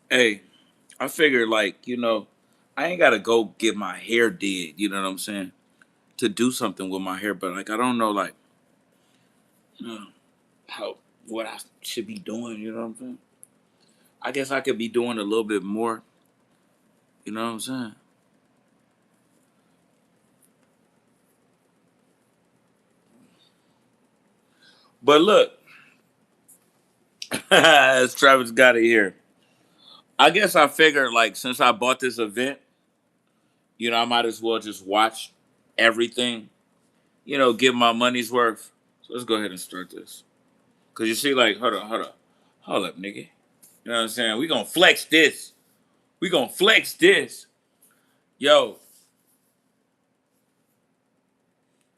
Hey, I figured like, I ain't gotta go get my hair did, you know what I'm saying? To do something with my hair, but like I don't know like uh, how what I should be doing, you know what I'm saying? I guess I could be doing a little bit more, you know what I'm saying? But look, as Travis got it here. I guess I figured like since I bought this event, I might as well just watch everything, get my money's worth. So let's go ahead and start this. Cause you see, like, hold up, nigga. You know what I'm saying? We gonna flex this. We gonna flex this. Yo,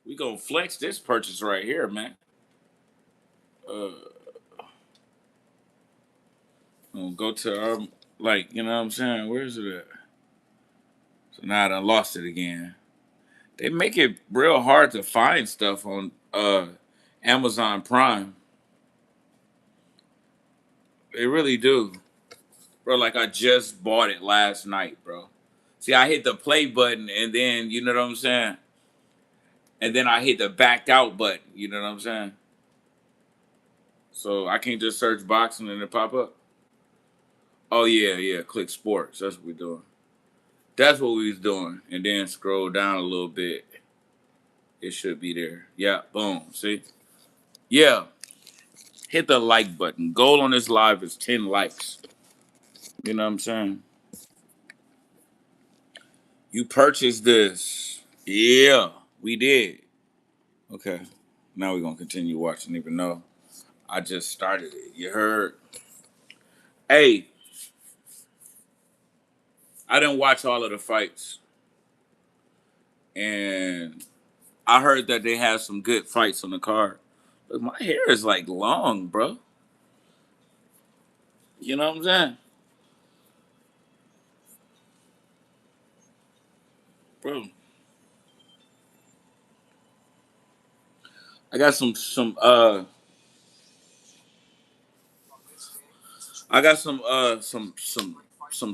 we gonna flex this purchase right here, man. Uh, gonna go to our, like, you know what I'm saying? Where is it at? So now I done lost it again. They make it real hard to find stuff on Amazon Prime. They really do. Bro, like I just bought it last night, bro. See, I hit the play button and then, you know what I'm saying? And then I hit the back out button, you know what I'm saying? So I can't just search boxing and it pop up. Oh yeah, yeah, click sports. That's what we doing. That's what we was doing. And then scroll down a little bit. It should be there. Yeah, boom. See? Yeah. Hit the like button. Goal on this live is 10 likes. You know what I'm saying? You purchased this. Yeah, we did. Okay. Now we're gonna continue watching, even though I just started it. You heard? Hey, I didn't watch all of the fights. And I heard that they had some good fights on the card. But my hair is like long, bro. You know what I'm saying? Bro. I got some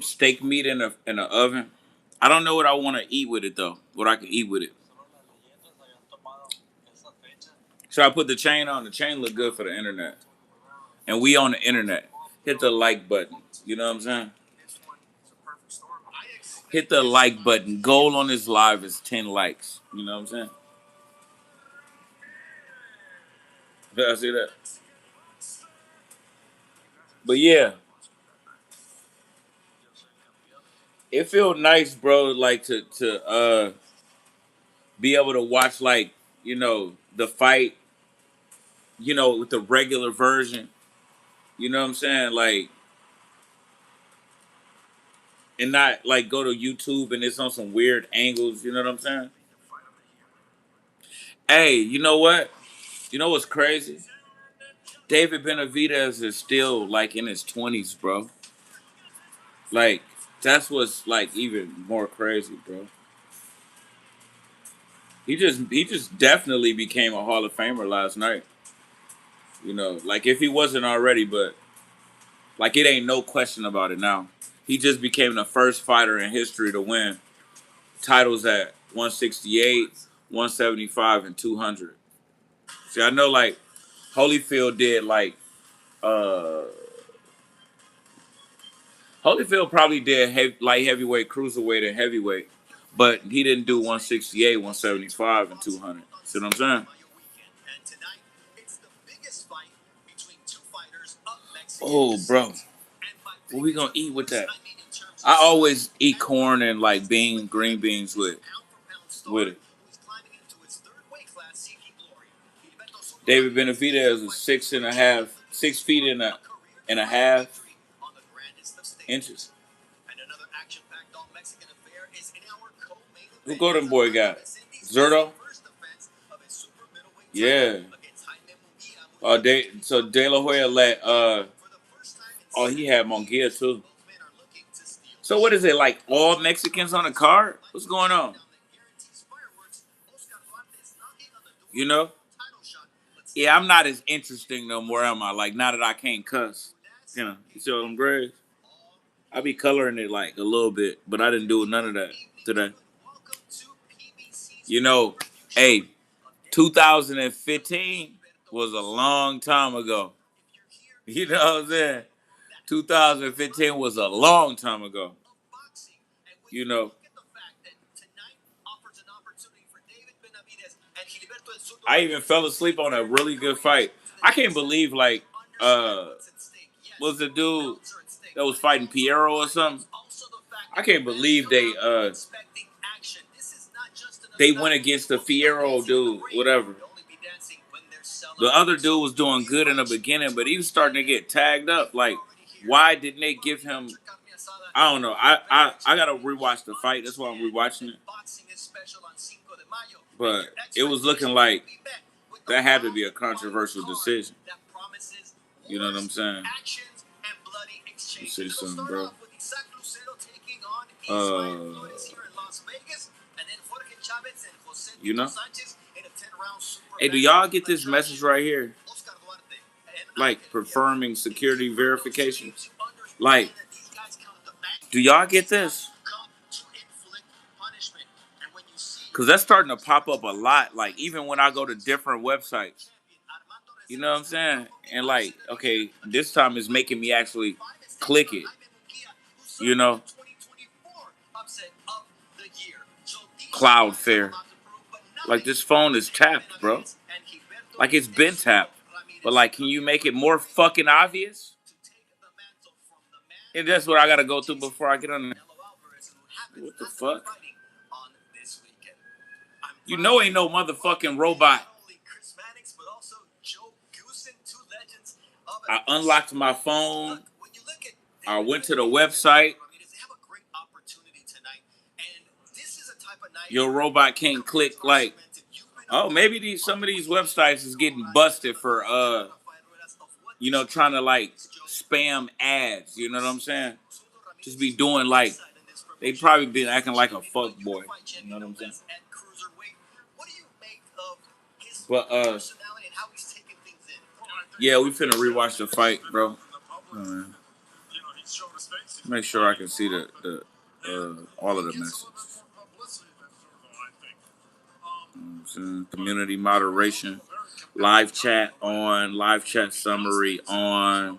steak meat in the oven. I don't know what I want to eat with it though. What I can eat with it. So I put the chain on. The chain look good for the internet. And we on the internet. Hit the like button. You know what I'm saying? Hit the like button. Goal on this live is 10 likes. You know what I'm saying? Did I see that? But yeah, it feel nice, bro. Like to be able to watch like the fight, with the regular version. You know what I'm saying? Like, and not like go to YouTube and it's on some weird angles. You know what I'm saying? Hey, you know what? You know what's crazy? David Benavidez is still like in his 20s, bro. Like that's what's like even more crazy, bro. He just definitely became a Hall of Famer last night. Like if he wasn't already, but like it ain't no question about it now. He just became the first fighter in history to win titles at 168, 175, and 200. See, I know like Holyfield did like uh Holyfield probably did light heavyweight, cruiserweight, and heavyweight, but he didn't do 168, 175, and 200. See what I'm saying? Oh, bro, what we gonna eat with that? I always eat corn and like green beans with it. David Benavidez is 6 feet and a half inches. Who Golden Boy got? Zurdo? Yeah. So De La Hoya let oh, he had Mongia too. So what is it, like all Mexicans on the card? What's going on? You know? Yeah, I'm not as interesting no more, am I? Like now that I can't cuss. You see what I'm grades? I be coloring it like a little bit, but I didn't do none of that today. You know, hey, 2015 was a long time ago. You know what I'm saying? 2015 was a long time ago. You know, I even fell asleep on a really good fight. I can't believe was the dude that was fighting Piero or something? I can't believe they went against the Fierro dude, whatever. The other dude was doing good in the beginning, but he was starting to get tagged up. Like, why didn't they give him? I don't know. I gotta rewatch the fight. That's why I'm rewatching it. But it was looking like that had to be a controversial decision. You know what I'm saying? Let's see something, bro. You know? Hey, do y'all get this message right here? Like, confirming security verification. Like, do y'all get this? Because that's starting to pop up a lot. Like, even when I go to different websites. You know what I'm saying? And like, okay, this time it's making me actually click it. You know? Cloudflare. Like, this phone is tapped, bro. Like, it's been tapped. But like, can you make it more fucking obvious? And that's what I gotta go through before I get on there. What the fuck? You know ain't no motherfucking robot. I unlocked my phone. I went to the website. Your robot can't click like, oh, maybe some of these websites is getting busted for trying to like spam ads. You know what I'm saying? Just be doing like they probably been acting like a fuck boy. You know what I'm saying? But yeah, we finna rewatch the fight, bro. Make sure I can see the all of the messages. Community moderation, live chat on, live chat summary on,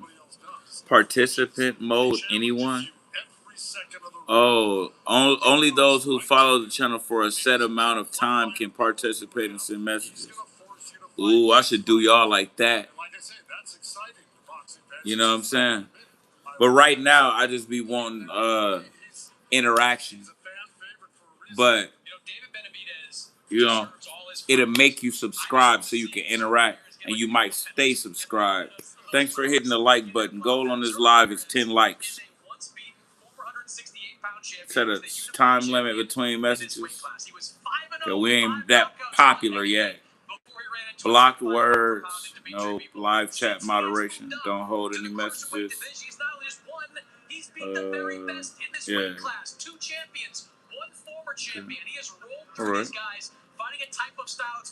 participant mode. Anyone? Oh, only those who follow the channel for a set amount of time can participate and send messages. Ooh, I should do y'all like that. You know what I'm saying? But right now, I just be wanting interaction. But it'll make you subscribe so you can interact, and you might stay subscribed. Thanks for hitting the like button. Goal on this live is 10 likes. Set a time limit between messages. Okay, we ain't that popular yet. Blocked words. No live chat moderation. Don't hold any messages. Yeah. All right.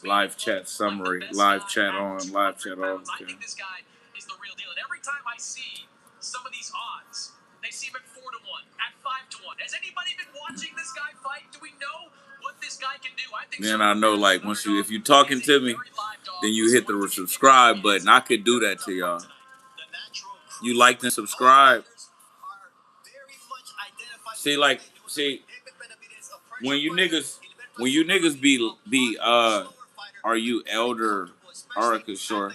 Live chat summary. Live chat on. Live chat off. Okay. I think this guy is the real deal. And every time I see some of these odds, they seem at 4-1, at 5-1. Has anybody been watching this guy fight? Do we know what this guy can do? I think. Then I know, like, if you're talking to me, then you hit the subscribe button. I could do that to y'all. You like and subscribe. See, when you niggas be are you elder Arica Shore?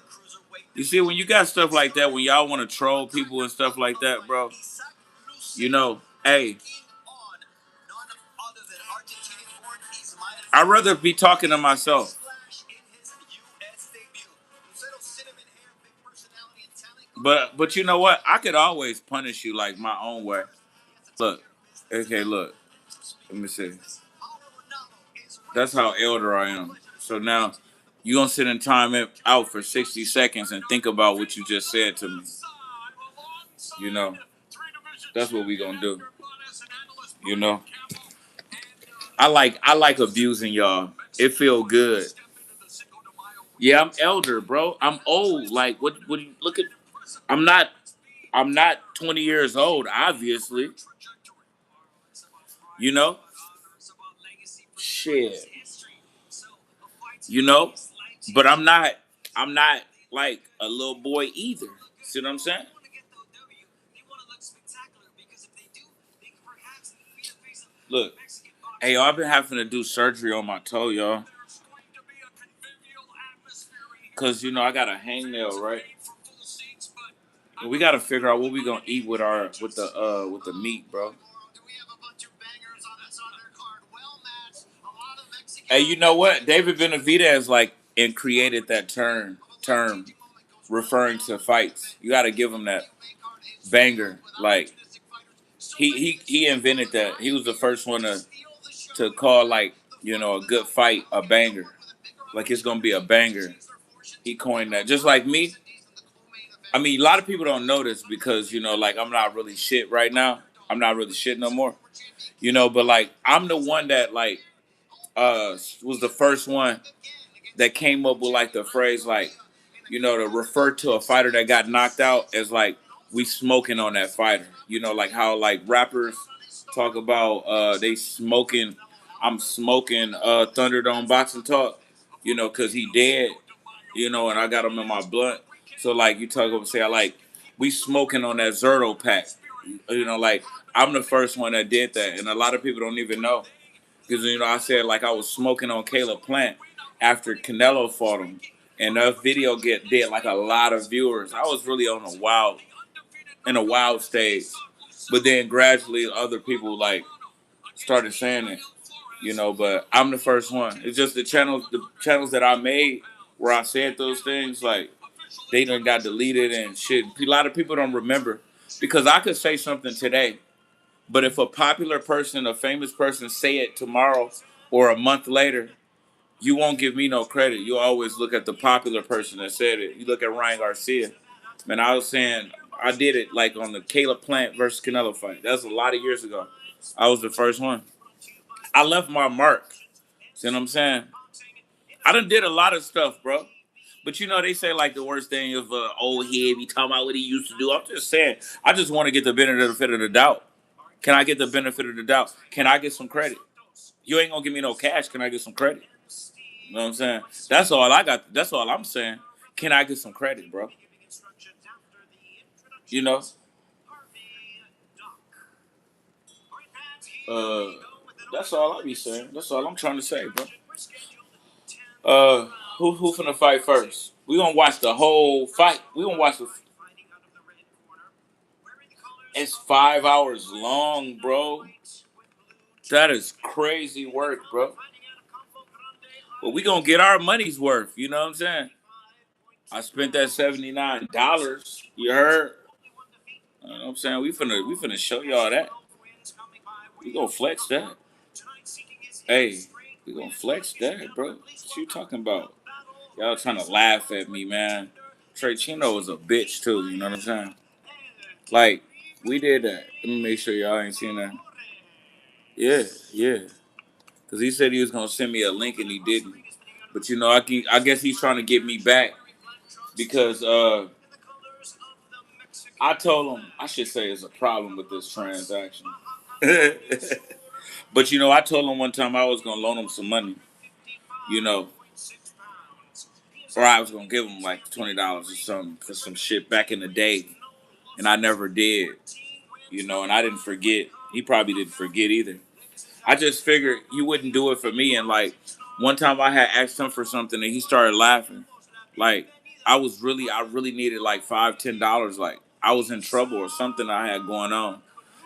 You see, when you got stuff like that, when y'all want to troll people and stuff like that, bro, hey, I'd rather be talking to myself. But you know what? I could always punish you like my own way. Look. Okay, look. Let me see. That's how elder I am. So now you're going to sit and time it out for 60 seconds and think about what you just said to me. You know, that's what we going to do. You know, I like abusing y'all. It feel good. Yeah, I'm elder, bro. I'm old. Like, what you look at? I'm not I'm not 20 years old, obviously. You know? Shit. You know? But I'm not like a little boy either. See what I'm saying? Look, hey, y'all, I've been having to do surgery on my toe, y'all. Cause I got a hangnail, right? And we gotta figure out what we gonna eat with the meat, bro. Hey, you know what? David Benavidez and created that term referring to fights. You gotta give him that banger. Like he invented that. He was the first one to call a good fight a banger. Like it's gonna be a banger. He coined that. Just like me. I mean, a lot of people don't know this because like I'm not really shit right now. I'm not really shit no more. But like I'm the one that was the first one that came up with like the phrase to refer to a fighter that got knocked out as like we smoking on that fighter. Like how like rappers talk about they smoking. I'm smoking Thunderdome boxing talk. Cause he dead. And I got him in my blunt. So like you talk about say I like we smoking on that Zurdo pack. Like I'm the first one that did that, and a lot of people don't even know because I said like I was smoking on Caleb Plant after Canelo fought him, and that video did like a lot of viewers. I was really on a wild stage, but then gradually other people like started saying it. But I'm the first one. It's just the channels that I made where I said those things, like they done got deleted and shit. A lot of people don't remember because I could say something today, but if a popular person, a famous person, say it tomorrow or a month later, you won't give me no credit. You always look at the popular person that said it. You look at Ryan Garcia. Man, I was saying I did it like on the Caleb Plant versus Canelo fight. That was a lot of years ago. I was the first one. I left my mark. See what I'm saying? I done did a lot of stuff, bro. But they say like the worst thing of old head be talking about what he used to do. I'm just saying, I just want to get the benefit of the doubt. Can I get the benefit of the doubt? Can I get some credit? You ain't gonna give me no cash. Can I get some credit? You know what I'm saying? That's all I got. That's all I'm saying. Can I get some credit, bro? You know? Uh, that's all I be saying. That's all I'm trying to say, bro. Uh, who finna fight first? We gonna watch the whole fight. We gonna watch the. It's 5 hours long, bro. That is crazy work, bro. But we gonna get our money's worth. You know what I'm saying? I spent that $79. You heard? You know what I'm saying? We finna show y'all that. We gonna flex that. Hey, we gonna flex that, bro. What you talking about? Y'all trying to laugh at me, man. Trey Chino was a bitch too. You know what I'm saying? Like we did that. Let me make sure y'all ain't seen that. Yeah, yeah. Cause he said he was gonna send me a link and he didn't. But I guess he's trying to get me back because I told him I should say it's a problem with this transaction. But I told him one time I was gonna loan him some money, you know, or I was gonna give him like $20 or something for some shit back in the day, and I never did, and I didn't forget. He probably didn't forget either. I just figured he wouldn't do it for me, and like one time I had asked him for something and he started laughing, like I really needed like $5, $10, like I was in trouble or something I had going on.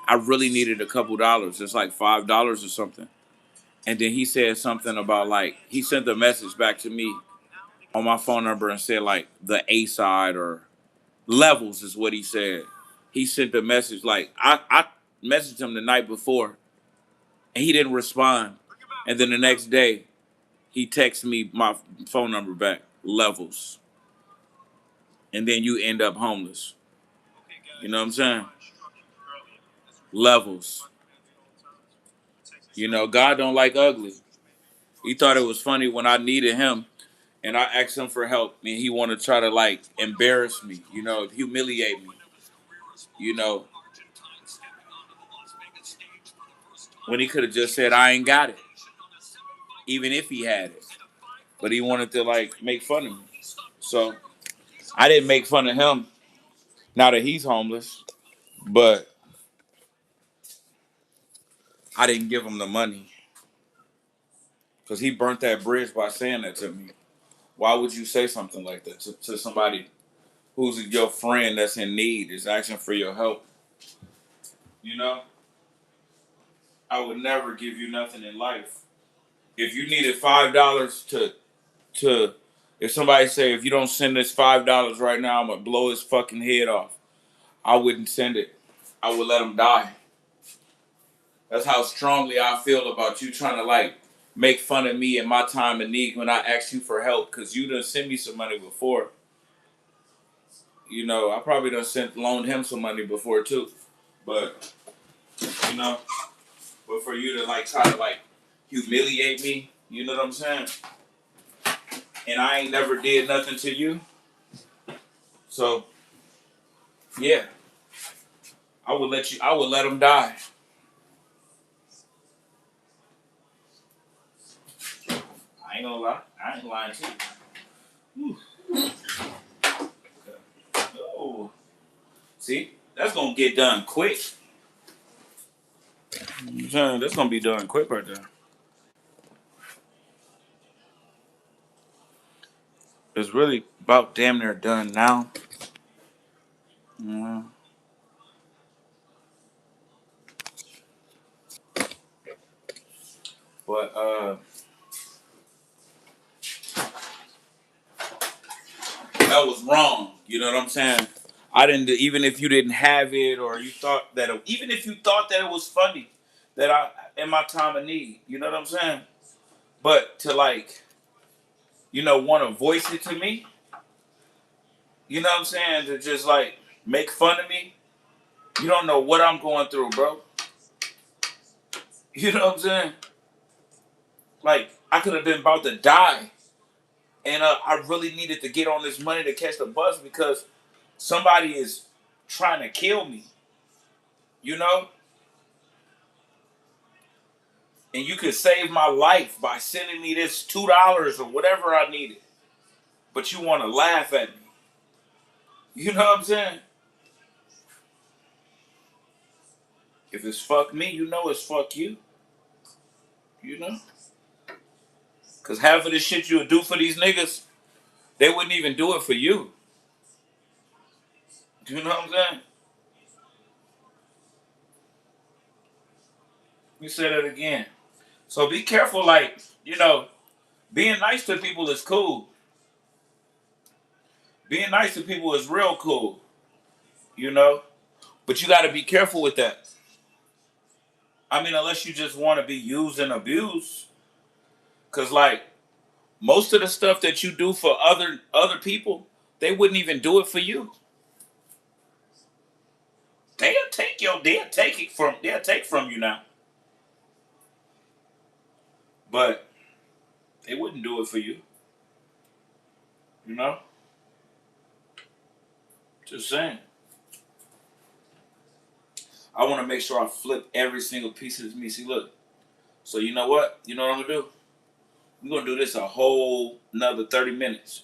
I really needed a couple dollars, just like $5 or something. And then he said something about like he sent a message back to me on my phone number and said like the A side or levels is what he said. He sent the message like I messaged him the night before and he didn't respond. And then the next day he texted me my phone number back, levels. And then you end up homeless. You know what I'm saying? Levels. God don't like ugly. He thought it was funny when I needed him and I asked him for help and he wanted to try to like embarrass me, humiliate me. You know, when he could have just said, "I ain't got it," even if he had it. But he wanted to like make fun of me. So I didn't make fun of him now that he's homeless, but I didn't give him the money because he burnt that bridge by saying that to me. Why would you say something like that to somebody who's your friend that's in need, is asking for your help? You know, I would never give you nothing in life. If you needed $5 to if somebody say if you don't send this $5 right now, I'm gonna blow his fucking head off. I wouldn't send it. I would let him die. That's how strongly I feel about you trying to like make fun of me in my time of need when I asked you for help because you done sent me some money before. You know, I probably done loaned him some money before too. But you know, but for you to like try to like humiliate me, you know what I'm saying? And I ain't never did nothing to you. So yeah, I would let him die. I ain't gonna lie. I ain't lying to you. Oh, see, that's gonna get done quick. That's gonna be done quick right there. It's really about damn near done now. Mm, but that was wrong. You know what I'm saying? I didn't. Even if you didn't have it, or you thought that, even if you thought that it was funny, that I in my time of need. You know what I'm saying? But to like, want to voice it to me. You know what I'm saying? To just like make fun of me. You don't know what I'm going through, bro. You know what I'm saying? Like I could have been about to die, and I really needed to get on this money to catch the bus because somebody is trying to kill me. You know, and you could save my life by sending me this $2 or whatever I needed, but you want to laugh at me. You know what I'm saying? If it's fuck me, you know it's fuck you. You know, because half of the shit you would do for these niggas, they wouldn't even do it for you. You know what I'm saying? Let me say that again. So be careful, like, being nice to people is cool. Being nice to people is real cool, you know? But you got to be careful with that. I mean, unless you just want to be used and abused. Because, like, most of the stuff that you do for other people, they wouldn't even do it for you. They'll take from you now. But they wouldn't do it for you. You know? Just saying. I want to make sure I flip every single piece of me. See, look. So you know what? You know what I'm gonna do? We're gonna do this a whole another 30 minutes.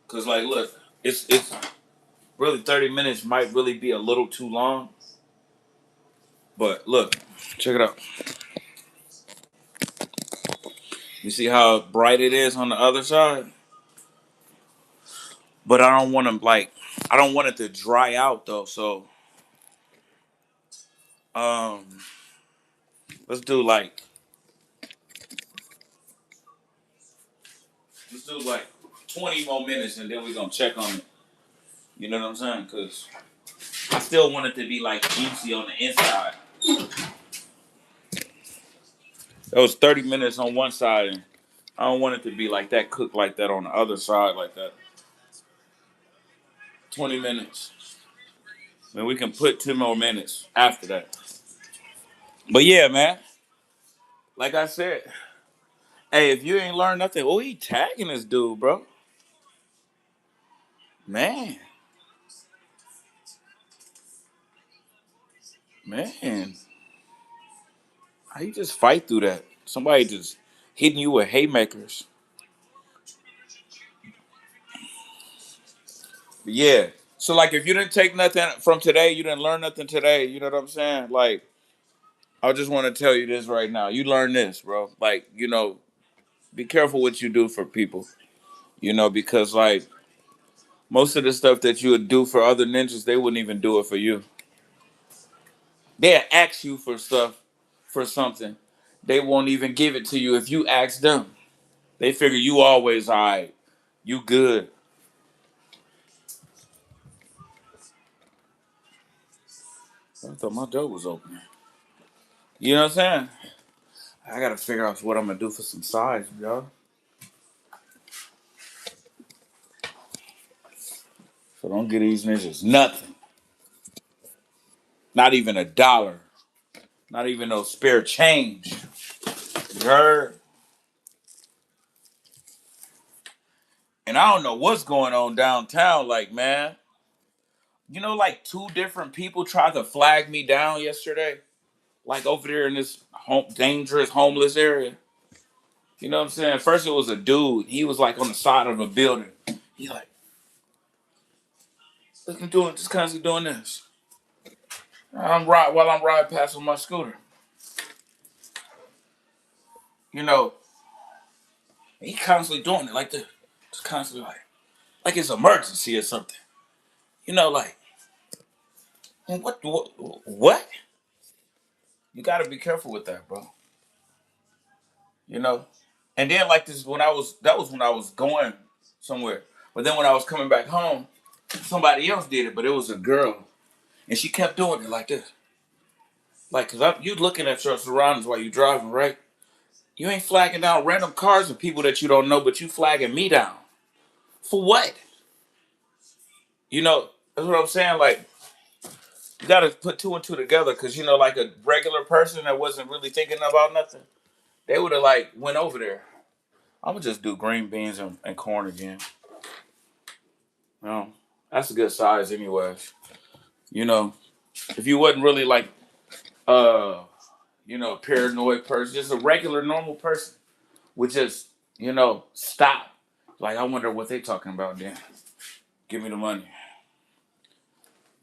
Cause like look, it's really 30 minutes might really be a little too long. But look, check it out. You see how bright it is on the other side? But I don't want it to dry out though. So um let's do like let's do like 20 more minutes and then we're gonna check on it. You know what I'm saying? Cause I still want it to be like juicy on the inside. That was 30 minutes on one side and I don't want it to be like that, cooked like that on the other side like that. 20 minutes. Then we can put 10 more minutes after that. But yeah, man. Like I said, hey, if you ain't learned nothing, oh, he tagging this dude, bro. Man. Man, how you just fight through that? Somebody just hitting you with haymakers. But yeah. So like if you didn't take nothing from today, you didn't learn nothing today, you know what I'm saying? Like, I just want to tell you this right now. You learn this, bro. Like, be careful what you do for people. Because like most of the stuff that you would do for other ninjas, they wouldn't even do it for you. They'll ask you for stuff for something. They won't even give it to you if you ask them. They figure you always all right. You good. I thought my door was open. You know what I'm saying? I gotta figure out what I'm gonna do for some size, y'all. So don't get these ninjas nothing. Not even $1. Not even no spare change. You heard? And I don't know what's going on downtown. Like, man, like two different people tried to flag me down yesterday. Like over there in this dangerous homeless area. You know what I'm saying? First it was a dude. He was like on the side of a building. He like, look at doing just constantly doing this. While I'm riding past on my scooter. You know, he constantly doing it like this. Just constantly like it's emergency or something. Like, man, what? You gotta be careful with that, bro. You know? And then like this that was when I was going somewhere. But then when I was coming back home, somebody else did it, but it was a girl. And she kept doing it like this. Like, cause you looking at your surroundings while you driving, right? You ain't flagging down random cars and people that you don't know, but you flagging me down. For what? That's what I'm saying. Like, you gotta put two and two together, cause like a regular person that wasn't really thinking about nothing, they would have like went over there. I'm gonna just do green beans and corn again. That's a good size, anyways. You know, if you wasn't really like, uh, a paranoid person, just a regular normal person would just, stop. Like, I wonder what they talking about then. Give me the money.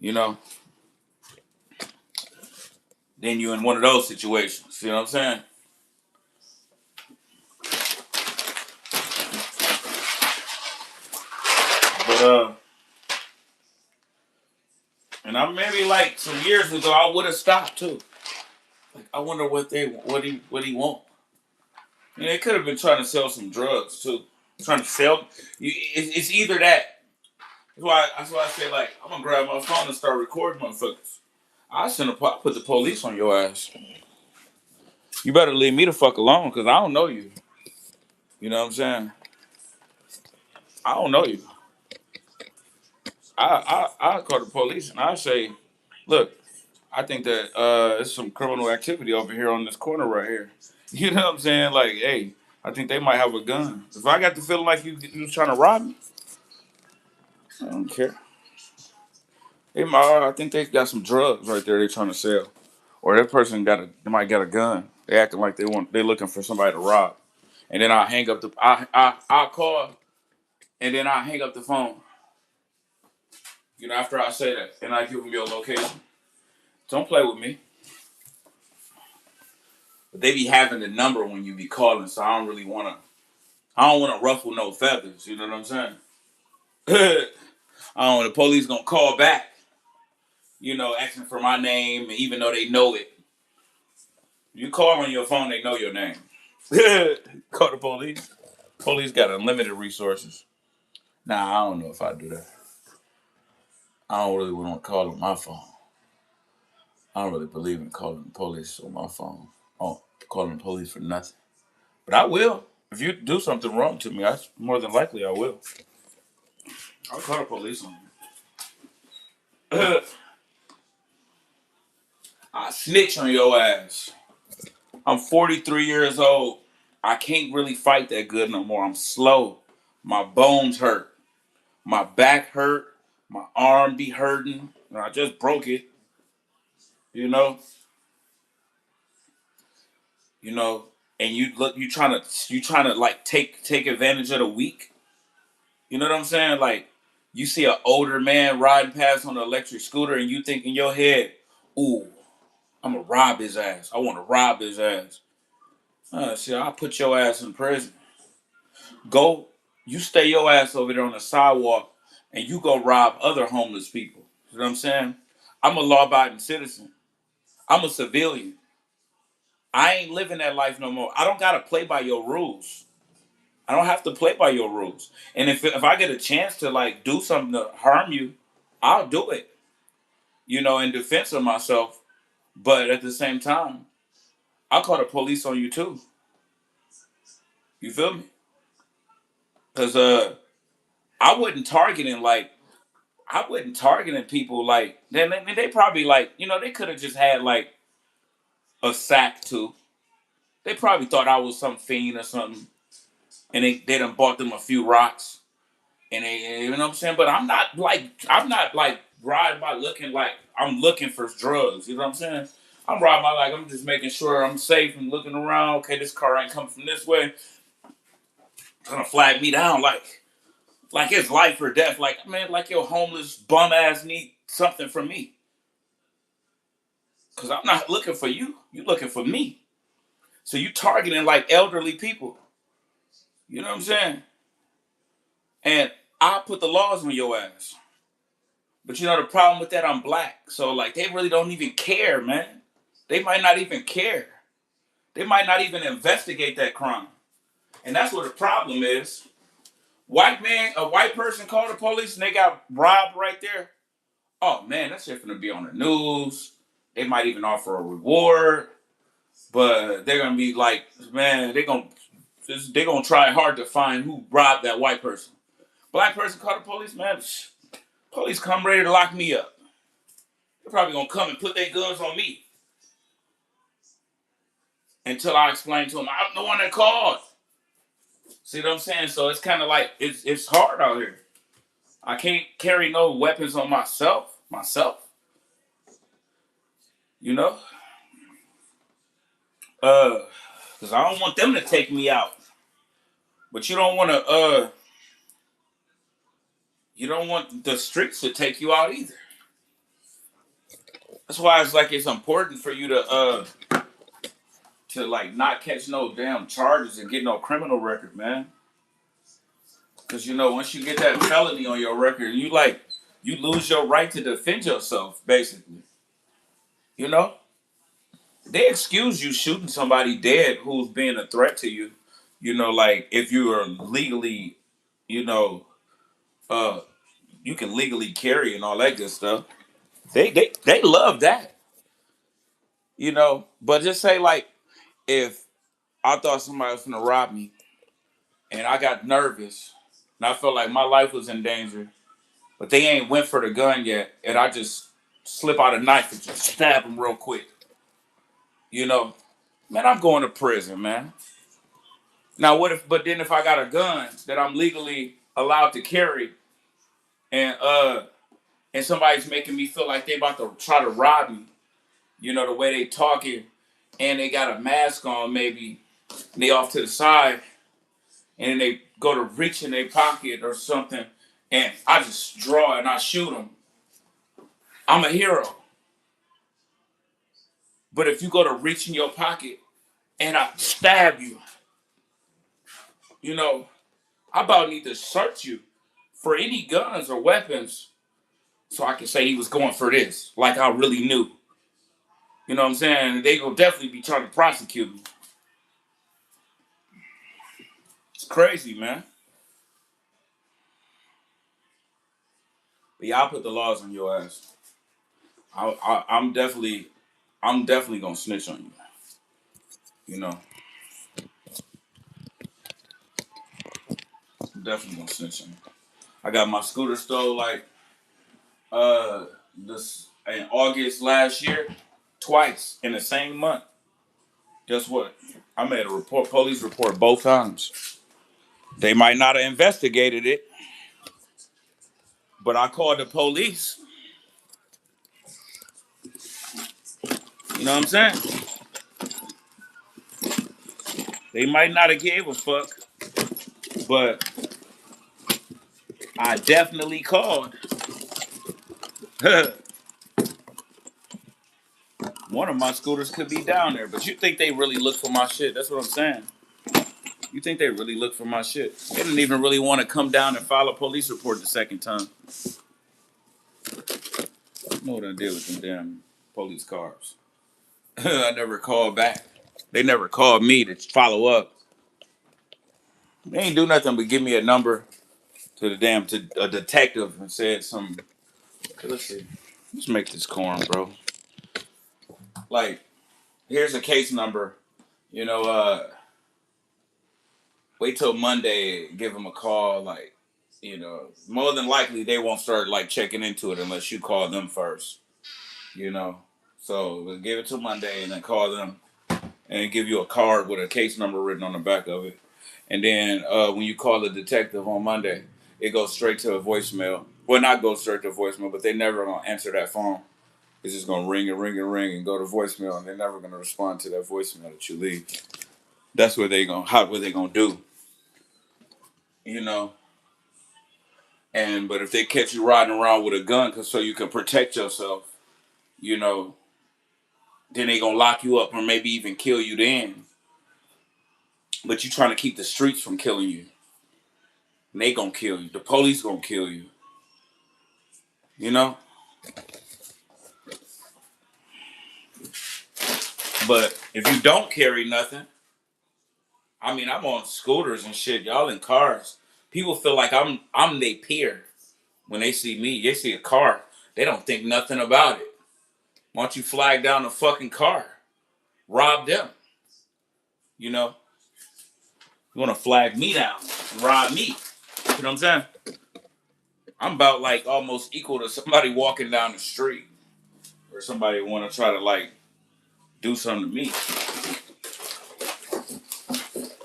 You know, then you in one of those situations. You know what I'm saying? But and I maybe like some years ago I would have stopped too. Like, I wonder what he want. They could have been trying to sell some drugs too. Trying to sell. It's either that. That's why I say, like, I'm gonna grab my phone and start recording motherfuckers. I shouldn't have put the police on your ass. You better leave me the fuck alone, cause I don't know you. You know what I'm saying? I don't know you. I call the police and I say, look, I think that there's some criminal activity over here on this corner right here. You know what I'm saying? Like, hey, I think they might have a gun. If I got the feeling like you was trying to rob me, I don't care. I think they got some drugs right there they trying to sell. Or that person they might got a gun. They acting like they looking for somebody to rob. And then I hang up I call and then I hang up the phone. After I say that, and I give them your location. Don't play with me. But they be having the number when you be calling, so I don't wanna ruffle no feathers, you know what I'm saying? I don't want the police gonna call back, asking for my name, even though they know it. You call on your phone, they know your name. Call the police. Police got unlimited resources. Nah, I don't know if I do that. I don't really want to call on my phone. I don't really believe in calling the police on my phone. Oh, calling the police for nothing. But I will. If you do something wrong to me, more than likely I will. I'll call the police on you. I snitch on your ass. I'm 43 years old. I can't really fight that good no more. I'm slow. My bones hurt. My back hurt. My arm be hurting. I just broke it. You know, you know, and you trying to like take advantage of the weak. You know what I'm saying? Like you see an older man riding past on an electric scooter, and you think in your head, "Ooh, I'm gonna rob his ass. I want to rob his ass." Shit, I'll put your ass in prison. Go, you stay your ass over there on the sidewalk, and you go rob other homeless people. You know what I'm saying? I'm a law-abiding citizen. I'm a civilian. I ain't living that life no more. I don't gotta play by your rules. I don't have to play by your rules. And if I get a chance to like do something to harm you, I'll do it. In defense of myself. But at the same time, I'll call the police on you too. You feel me? Because I wasn't targeting people like they probably like they could have just had like a sack too. They probably thought I was some fiend or something, and they done bought them a few rocks, and they you know what I'm saying. But I'm not like riding by looking like I'm looking for drugs. You know what I'm saying? I'm riding by like I'm just making sure I'm safe and looking around. Okay, this car ain't coming from this way. Gonna flag me down like it's life or death. Like man, like your homeless bum ass need something from me. Cause I'm not looking for you. You looking for me. So you targeting like elderly people. You know what I'm saying? And I put the laws on your ass. But the problem with that, I'm black. So like they really don't even care, man. They might not even care. They might not even investigate that crime. And that's what the problem is. A white person called the police and they got robbed right there. Oh man, that shit gonna be on the news. They might even offer a reward. But they're gonna be like, man, they're gonna try hard to find who robbed that white person. Black person called the police, man. Police come ready to lock me up. They're probably gonna come and put their guns on me until I explain to them I'm the one that called. See what I'm saying? So it's kind of like it's hard out here. I can't carry no weapons on myself. You know, because I don't want them to take me out. But you don't want the streets to take you out either. That's why it's important for you to like not catch no damn charges and get no criminal record, man. Because once you get that felony on your record, you lose your right to defend yourself, basically. You know, they excuse you shooting somebody dead who's being a threat to you. Like if you are legally, you know, uh, you can legally carry and all that good stuff. They love that. But just say like if I thought somebody was gonna rob me and I got nervous and I felt like my life was in danger, but they ain't went for the gun yet, and I just slip out a knife and just stab them real quick. You know, man, I'm going to prison, man. Now what if? But then if I got a gun that I'm legally allowed to carry, and and somebody's making me feel like they about to try to rob me, the way they talking, and they got a mask on, maybe and they off to the side, and then they go to reach in their pocket or something, and I just draw and I shoot them. I'm a hero. But if you go to reach in your pocket and I stab you, you know, I about need to search you for any guns or weapons so I can say he was going for this, like I really knew. You know what I'm saying? They gonna definitely be trying to prosecute me. It's crazy, man. But y'all put the laws on your ass. I'm definitely gonna snitch on you. You know, I'm definitely gonna snitch on you. I got my scooter stole like this in August last year, twice in the same month. Guess what? I made a police report both times. They might not have investigated it, but I called the police You know what I'm saying? They might not have gave a fuck, but I definitely called. One of my scooters could be down there, but you think they really look for my shit? That's what I'm saying. You think they really look for my shit? They didn't even really want to come down and file a police report the second time. You know what I did with them damn police cars? I never called back. They never called me to follow up. They ain't do nothing but give me a number to a detective and said some. Let's see. Let's make this corn, bro. Like, here's a case number. You know, wait till Monday, give them a call. Like, you know, more than likely they won't start like checking into it unless you call them first. You know, so we'll give it till Monday and then call them and give you a card with a case number written on the back of it. And then when you call the detective on Monday, it goes straight to a voicemail. Well, not go straight to a voicemail, but they never gonna answer that phone. It's just gonna ring and ring and ring and go to voicemail, and they're never gonna respond to that voicemail that you leave. That's what what they gonna do, you know. And but if they catch you riding around with a gun, so you can protect yourself, you know, then they gonna lock you up or maybe even kill you then. But you trying to keep the streets from killing you, and they gonna kill you. The police gonna kill you, you know. But if you don't carry nothing, I mean, I'm on scooters and shit. Y'all in cars. People feel like I'm their peer. When they see me, they see a car. They don't think nothing about it. Why don't you flag down the fucking car? Rob them. You know? You want to flag me down. Rob me. You know what I'm saying? I'm about like almost equal to somebody walking down the street. Or somebody want to try to like do something to me.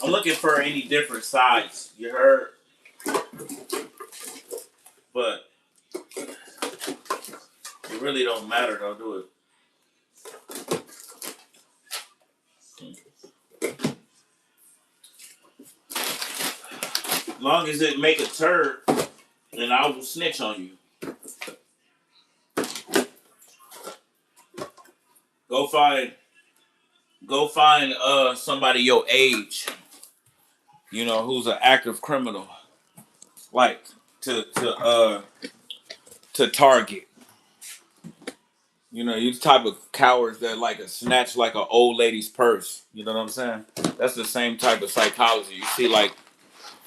I'm looking for any different sides. You heard? But it really don't matter though, do it? As long as it make a turd, then I will snitch on you. Go find somebody your age, you know, who's an active criminal. Like to target. You know, you type of cowards that like a snatch like an old lady's purse. You know what I'm saying? That's the same type of psychology. You see like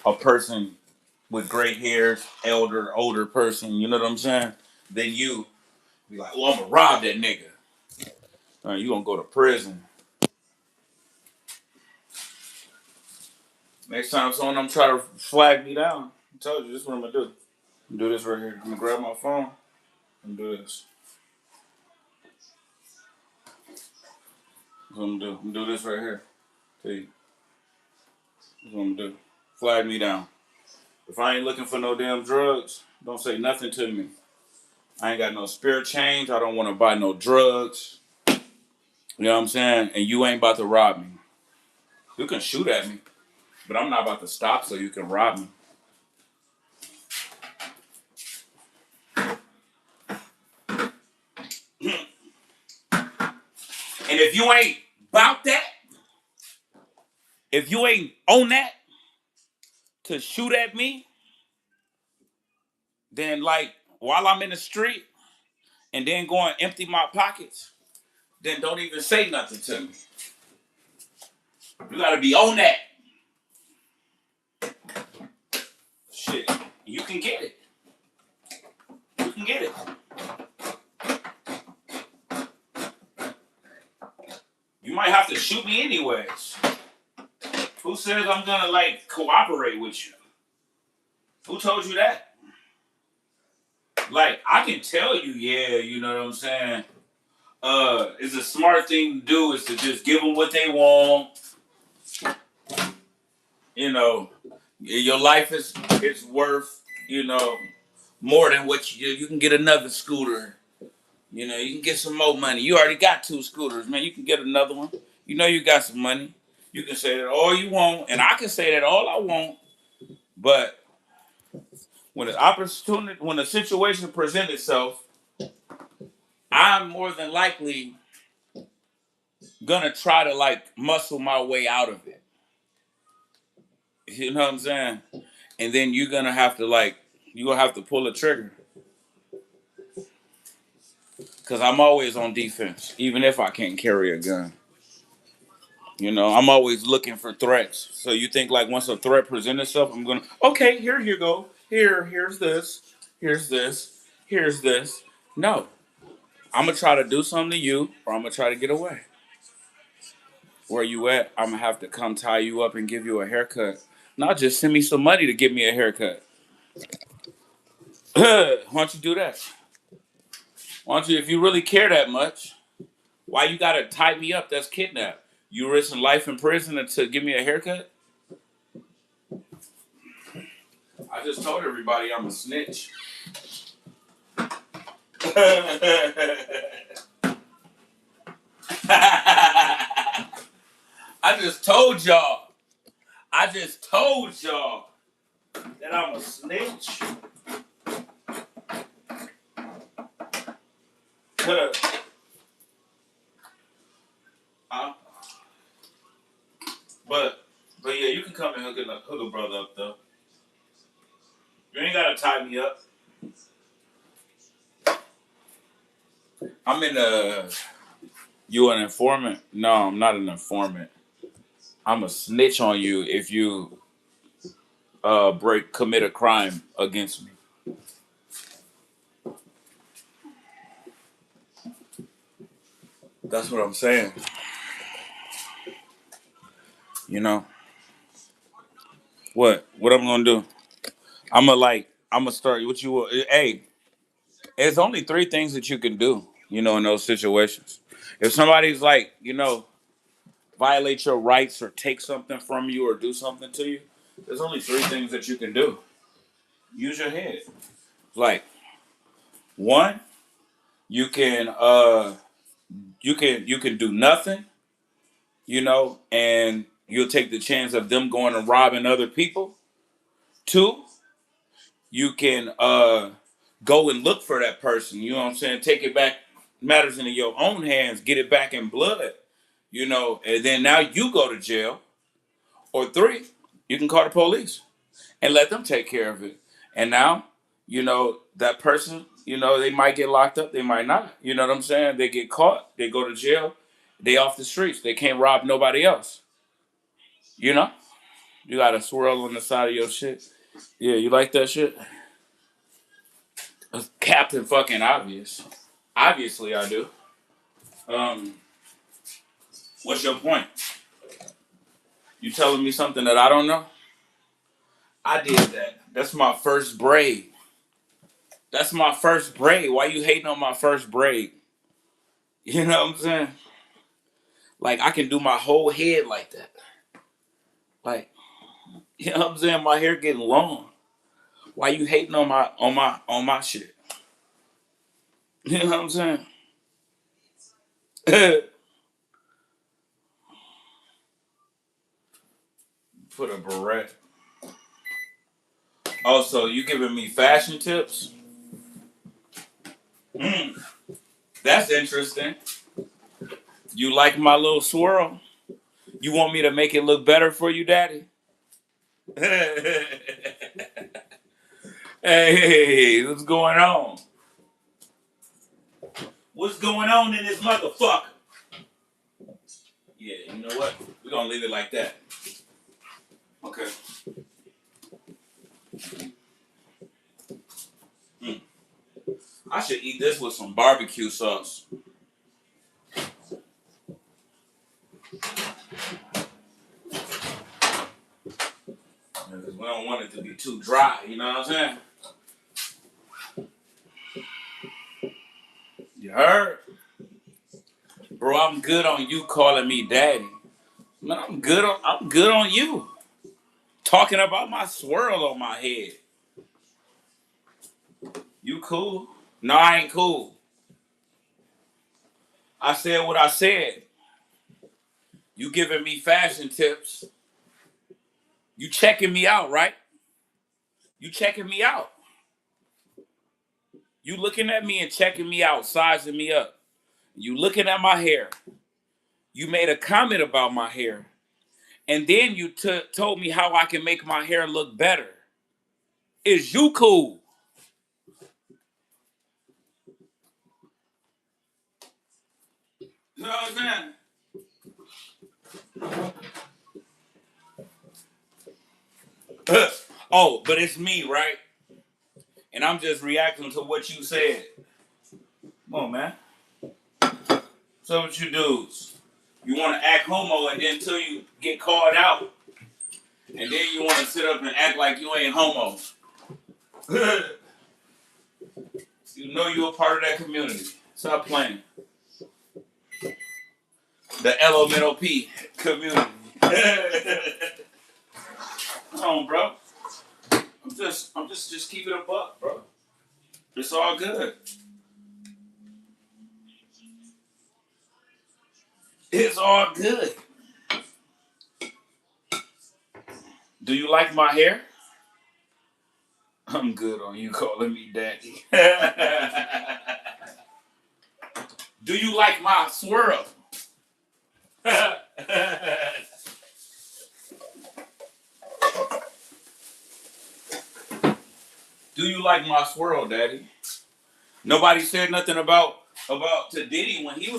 a person with gray hair, older person, you know what I'm saying? Then you be like, well, I'm gonna rob that nigga. All right, you gonna go to prison. Next time someone I'm trying to flag me down, I told you this is what I'm gonna do. I'm gonna do this right here. I'm gonna grab my phone and do this. That's what I'm gonna do. I'm gonna do this right here. Tell you. That's what I'm gonna do. Flag me down. If I ain't looking for no damn drugs, don't say nothing to me. I ain't got no spirit change. I don't want to buy no drugs. You know what I'm saying? And you ain't about to rob me. You can shoot at me, but I'm not about to stop so you can rob me. And if you ain't about that, if you ain't on that to shoot at me, then like while I'm in the street and then go and empty my pockets, then don't even say nothing to me. You gotta be on that. Shit, you can get it. You can get it. You might have to shoot me anyways. Who says I'm gonna like cooperate with you? Who told you that? Like, I can tell you, yeah, you know what I'm saying? It's a smart thing to do is to just give them what they want. You know, your life is worth, you know, more than what you can get another scooter. You know, you can get some more money. You already got 2 scooters, man. You can get another one. You know you got some money. You can say that all you want, and I can say that all I want. But when a situation presents itself, I'm more than likely gonna try to like muscle my way out of it. You know what I'm saying? And then you're gonna have to pull a trigger. Cause I'm always on defense, even if I can't carry a gun. You know, I'm always looking for threats. So you think like once a threat presents itself, I'm gonna okay, here you go. Here's this. Here's this. Here's this. No. I'm gonna try to do something to you, or I'm gonna try to get away. Where you at? I'm gonna have to come tie you up and give you a haircut. Not just send me some money to give me a haircut. Why don't you do that? Why don't you, if you really care that much, why you gotta tie me up? That's kidnap. You risking life in prison to give me a haircut? I just told everybody I'm a snitch. I just told y'all. I just told y'all that I'm a snitch. uh, but yeah, you can come and hook a brother up though. You ain't gotta tie me up. I'm in the. You an informant? No, I'm not an informant. I'm a snitch on you if you commit a crime against me. That's what I'm saying. You know what? What I'm gonna do? I'm gonna start. What you? Hey, there's only 3 things that you can do. You know, in those situations. If somebody's like, violate your rights or take something from you or do something to you, there's only 3 things that you can do. Use your head. Like, one, you can you can do nothing, and you'll take the chance of them going and robbing other people. 2, you can go and look for that person. You know what I'm saying? Take it back, matters into your own hands. Get it back in blood. And then now you go to jail. Or 3, you can call the police and let them take care of it. And now, that person, they might get locked up, they might not. You know what I'm saying? They get caught, they go to jail, they off the streets. They can't rob nobody else. You know? You got a swirl on the side of your shit. Yeah, you like that shit? Captain fucking obvious. Obviously I do. Um, what's your point? You telling me something that I don't know? I did that. That's my first braid. That's my first braid. Why you hating on my first braid? You know what I'm saying? Like I can do my whole head like that. Like, you know what I'm saying? My hair getting long. Why you hating on my shit? You know what I'm saying? Put a beret. Also, you giving me fashion tips? Mm, that's interesting. You like my little swirl? You want me to make it look better for you, Daddy? Hey, what's going on? What's going on in this motherfucker? Yeah, you know what? We're gonna leave it like that. Okay. Mm. I should eat this with some barbecue sauce. Because we don't want it to be too dry, you know what I'm saying? You heard? Bro, I'm good on you calling me daddy. Man, I'm good on you. Talking about my swirl on my head. You cool? No, I ain't cool. I said what I said. You giving me fashion tips. You checking me out, right? You checking me out. You looking at me and checking me out, sizing me up. You looking at my hair. You made a comment about my hair. And then you told me how I can make my hair look better. Is you cool? You know what I'm saying? Oh, but it's me, right? And I'm just reacting to what you said. Come on, man. So what you dudes? You want to act homo and then until you get called out. And then you want to sit up and act like you ain't homo. You know you're a part of that community. Stop playing. The LMNOP community. Come on, bro. I'm just keep it a buck, bro. It's all good. It's all good. Do you like my hair? I'm good on you calling me daddy. Do you like my swirl? Do you like my swirl, daddy? Nobody said nothing about to Diddy when he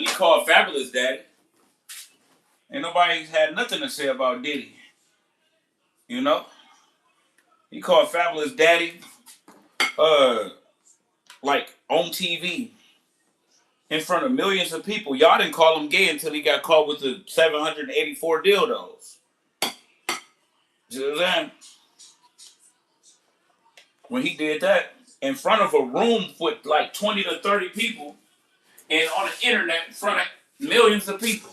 called Fabulous daddy. Ain't nobody had nothing to say about Diddy. You know? He called Fabulous daddy like on TV in front of millions of people. Y'all didn't call him gay until he got caught with the 784 dildos. You know what I'm saying? When he did that in front of a room with like 20 to 30 people and on the internet in front of millions of people.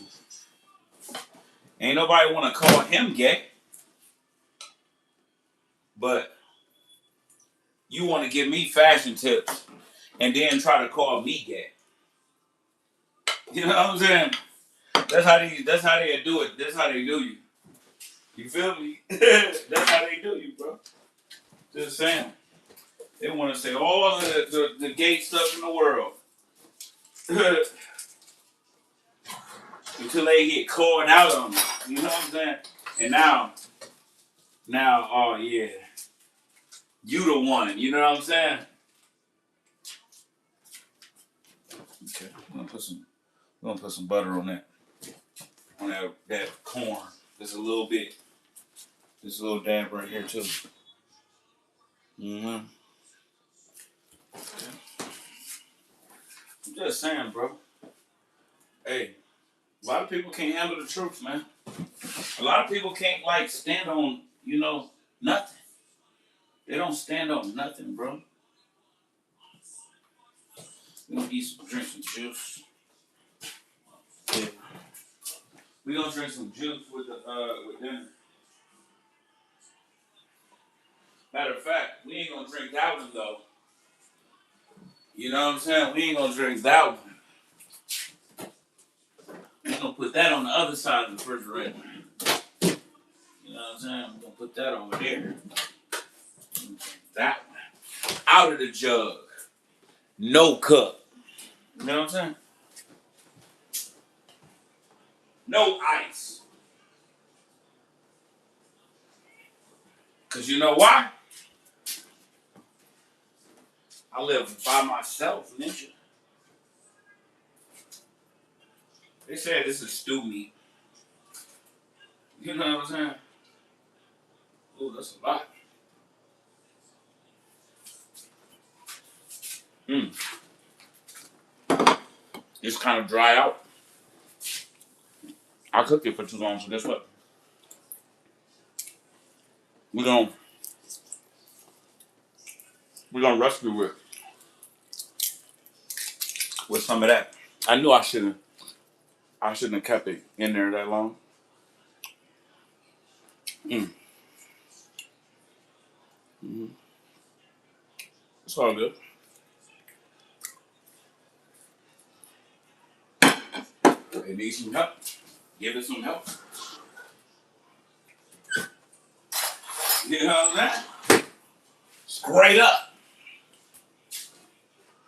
Ain't nobody want to call him gay. But you want to give me fashion tips and then try to call me gay. You know what I'm saying? That's how they do it. That's how they do you. You feel me? That's how they do you, bro. Just saying. They want to say all of the gay stuff in the world. Until they get called out on them. You know what I'm saying? And now, oh yeah. You the one. You know what I'm saying? Okay. We're gonna put some butter on that. On that corn. Just a little bit. Just a little dab right here too. Mm-hmm. I'm just saying, bro. Hey, a lot of people can't handle the truth, man. A lot of people can't like stand on, nothing. They don't stand on nothing, bro. We're gonna drink some juice. Yeah. We're gonna drink some juice with dinner. Matter of fact, we ain't gonna drink that one though. You know what I'm saying? We ain't gonna drink that one. We're gonna put that on the other side of the refrigerator. You know what I'm saying? We're gonna put that over there. That one. Out of the jug. No cup. You know what I'm saying? No ice. Cause you know why? I live by myself, ninja. They said this is stew meat. You know what I'm saying? Ooh, that's a lot. It's kind of dry out. I cooked it for too long, so guess what? We're gonna rescue it with some of that. I knew I shouldn't have kept it in there that long. It's all good. It needs some help. Give it some help. You know that? Straight up.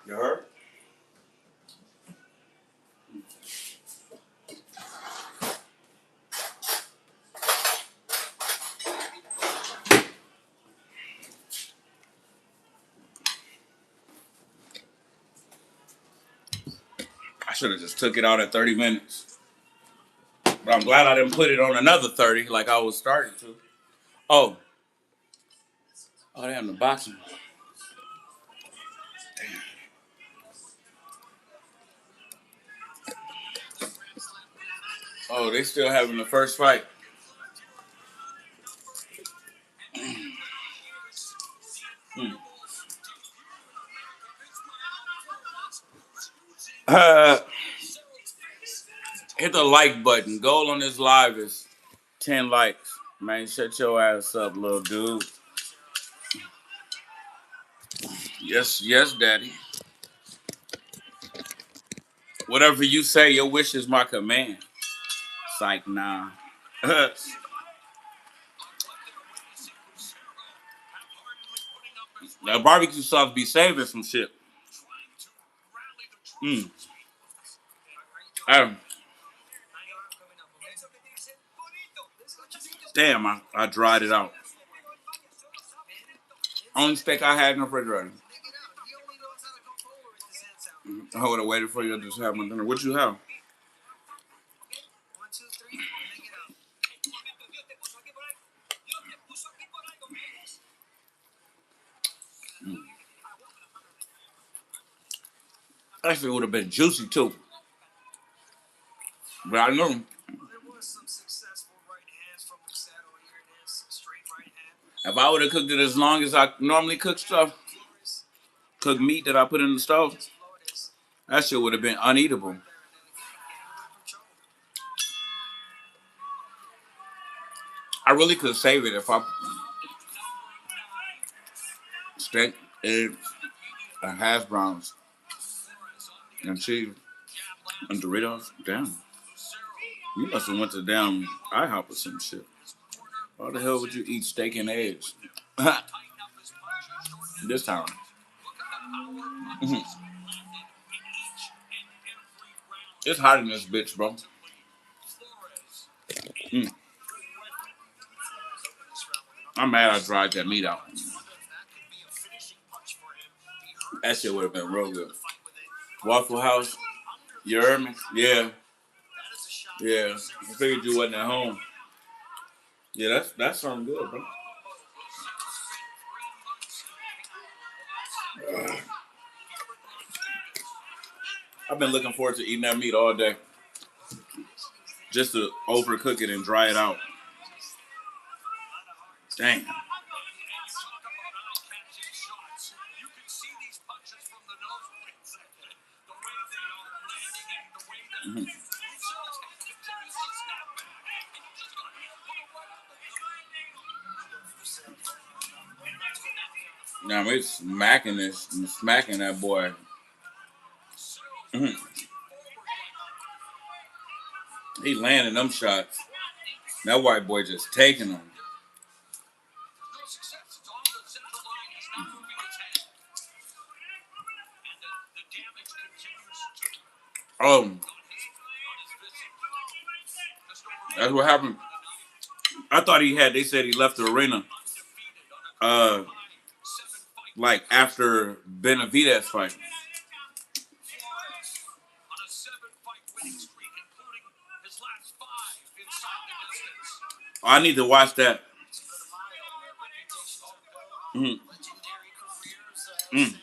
You heard? I should have just took it out at 30 minutes. But I'm glad I didn't put it on another 30 like I was starting to. Oh. Oh, damn, the boxing. Damn. Oh, they still having the first fight. Uh, hit the like button. Goal on this live is 10 likes. Man, shut your ass up, little dude. Yes, yes, daddy. Whatever you say, your wish is my command. Psych, nah. That barbecue sauce be saving some shit. Adam. Damn, I dried it out. Only steak I had in the refrigerator. I would have waited for you to just have my dinner. What you have? Actually, it would have been juicy too. But I know. If I would have cooked it as long as I normally cook stuff, cook meat that I put in the stove, that shit would have been uneatable. I really could save it if I steak, eggs, and hash browns, and cheese, and Doritos. Damn. You must have went to damn IHOP or some shit. Why the hell would you eat steak and eggs? This time. It's hot in this bitch, bro. I'm mad I dried that meat out. That shit would have been real good. Waffle House. You heard me? Yeah. Yeah. I figured you wasn't at home. Yeah, that's something good, bro. I've been looking forward to eating that meat all day. Just to overcook it and dry it out. Dang. Mm-hmm. Now we're smacking that boy. Mm-hmm. He landing them shots. That white boy just taking them. Oh, that's what happened. I thought they said he left the arena. Like after Benavidez fight. I need to watch that. Mm-hmm. Mm.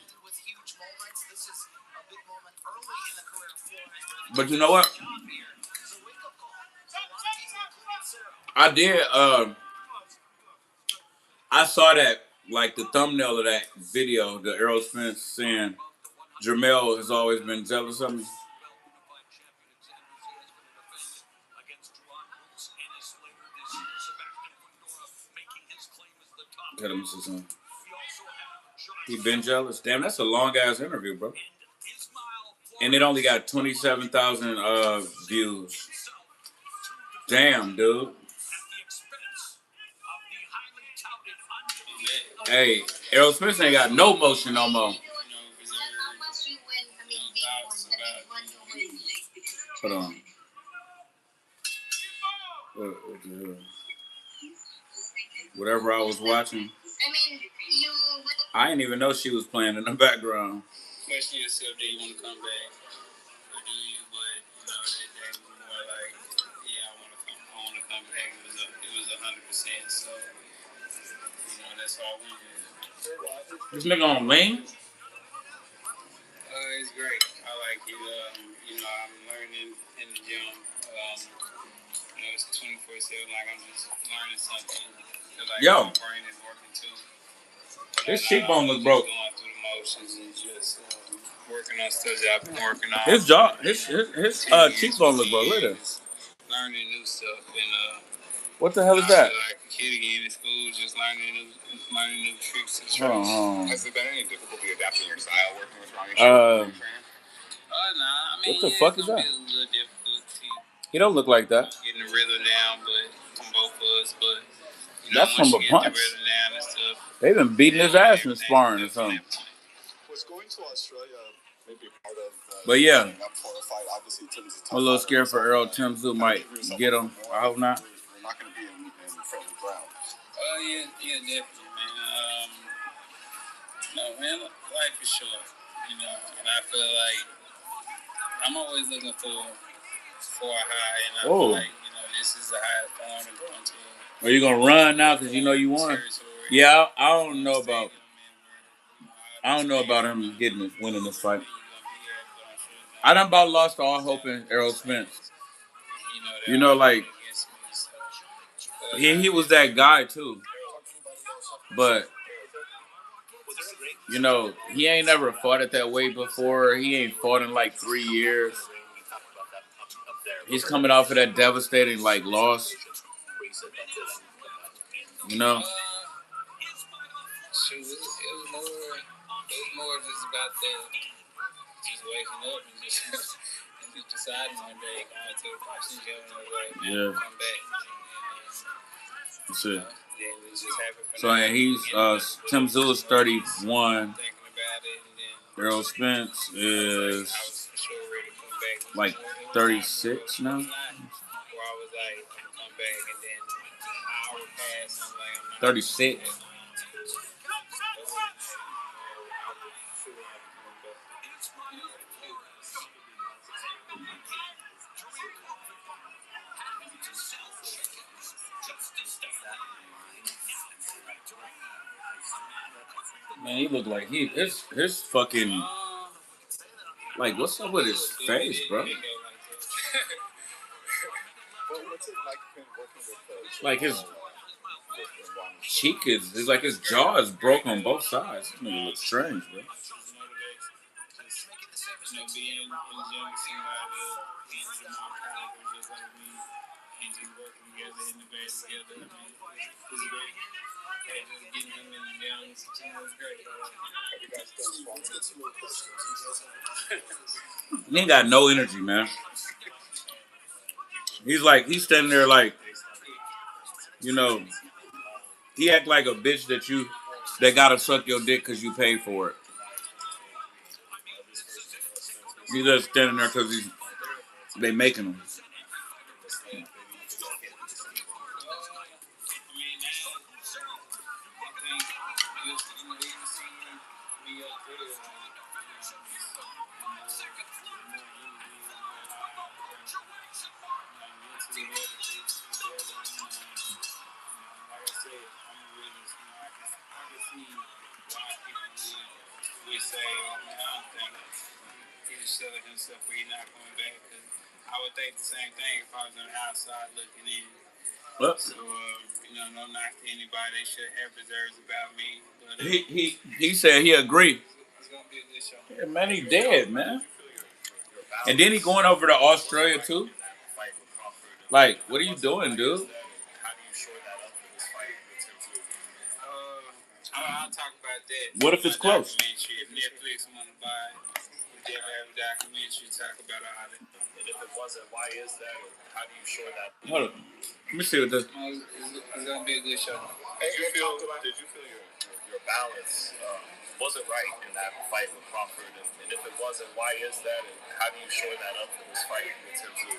But you know what? I did. I saw that, like the thumbnail of that video, the Errol Spence saying Jermell has always been jealous of me. Let him see something. He been jealous. Damn, that's a long ass interview, bro. And it only got 27,000 views. Damn, dude. Hey, Errol Spence ain't got no motion no more. Hold on. Whatever I was watching. I didn't even know she was playing in the background. Question yourself, do you want to come back? Or do you? But, that was more like, yeah, I want to come back. It was 100%. So, that's all we did. This nigga on lane? It's great. I like it. I'm learning in the gym. It's 24/7. Like I'm just learning something. Feel like my brain is working too. His cheekbone look broke. Going through the motions and just working on stuff that I've been working on. His jaw, his cheekbone look broke. Look at it. Learning new stuff and what the hell is that? Like a kid again in school, just learning new tricks and tricks. Has there been any difficulty adapting your style working with Ramirez? What the fuck is that? He don't look like that. Getting the rhythm down, but from both of us, but that's from a punch. They've been beating his ass in sparring or something. Was going to Australia maybe part of but yeah, for a fight? Obviously, I'm a little scared for Errol. Tim Zoo might get him. I hope not. We're not going to be in friendly ground. Yeah, definitely, man. No, man, life is short, and I feel like I'm always looking for a high, and I feel like this is the highest I want to go into. Are you gonna run now because you won? Yeah, I don't know about. I don't know about him winning this fight. I done about lost all hope in Errol Spence. Like he was that guy too, but he ain't never fought at that weight before. He ain't fought in like 3 years. He's coming off of that devastating loss. Shoot, it was more just about just waking up and just deciding one day going to the boxing gym and come back. That's it. So he's Tim Zoo is 31. Errol Spence is like 36 now. 36. Man, he looked like his fucking what's up with his face, bro? Like his cheek is like his jaw is broke on both sides. This nigga looks strange, bro. Being in the gym with somebody being in the caliber just like me and just working together in the bed together. It's great. And just getting him in the gym was great. Have you guys done He ain't got no energy, man. He's standing there he act like a bitch that gotta suck your dick because you paid for it. He's just standing there because they making him. Himself where he's not coming back. I would think the same thing if I was on the outside looking in. So, no knock to anybody. They should have reserves about me. But, he said he agreed. It's going to be a good show. Yeah, man, he dead, man. And then he going over to Australia, too. Like, what are you doing, dude? How do you shore that up for this fight with Tim Zoo? I'll talk about that. What if it's close? If Netflix want to buy it. never have a documentary talk about all that. And if it wasn't, why is that? Or how do you show that? Hold on. Let me see what this. It's gonna be a good show. Did you feel your balance wasn't right in that fight with Crawford? And if it wasn't, why is that? And how do you shore that up in this fight with Tim Tszyu?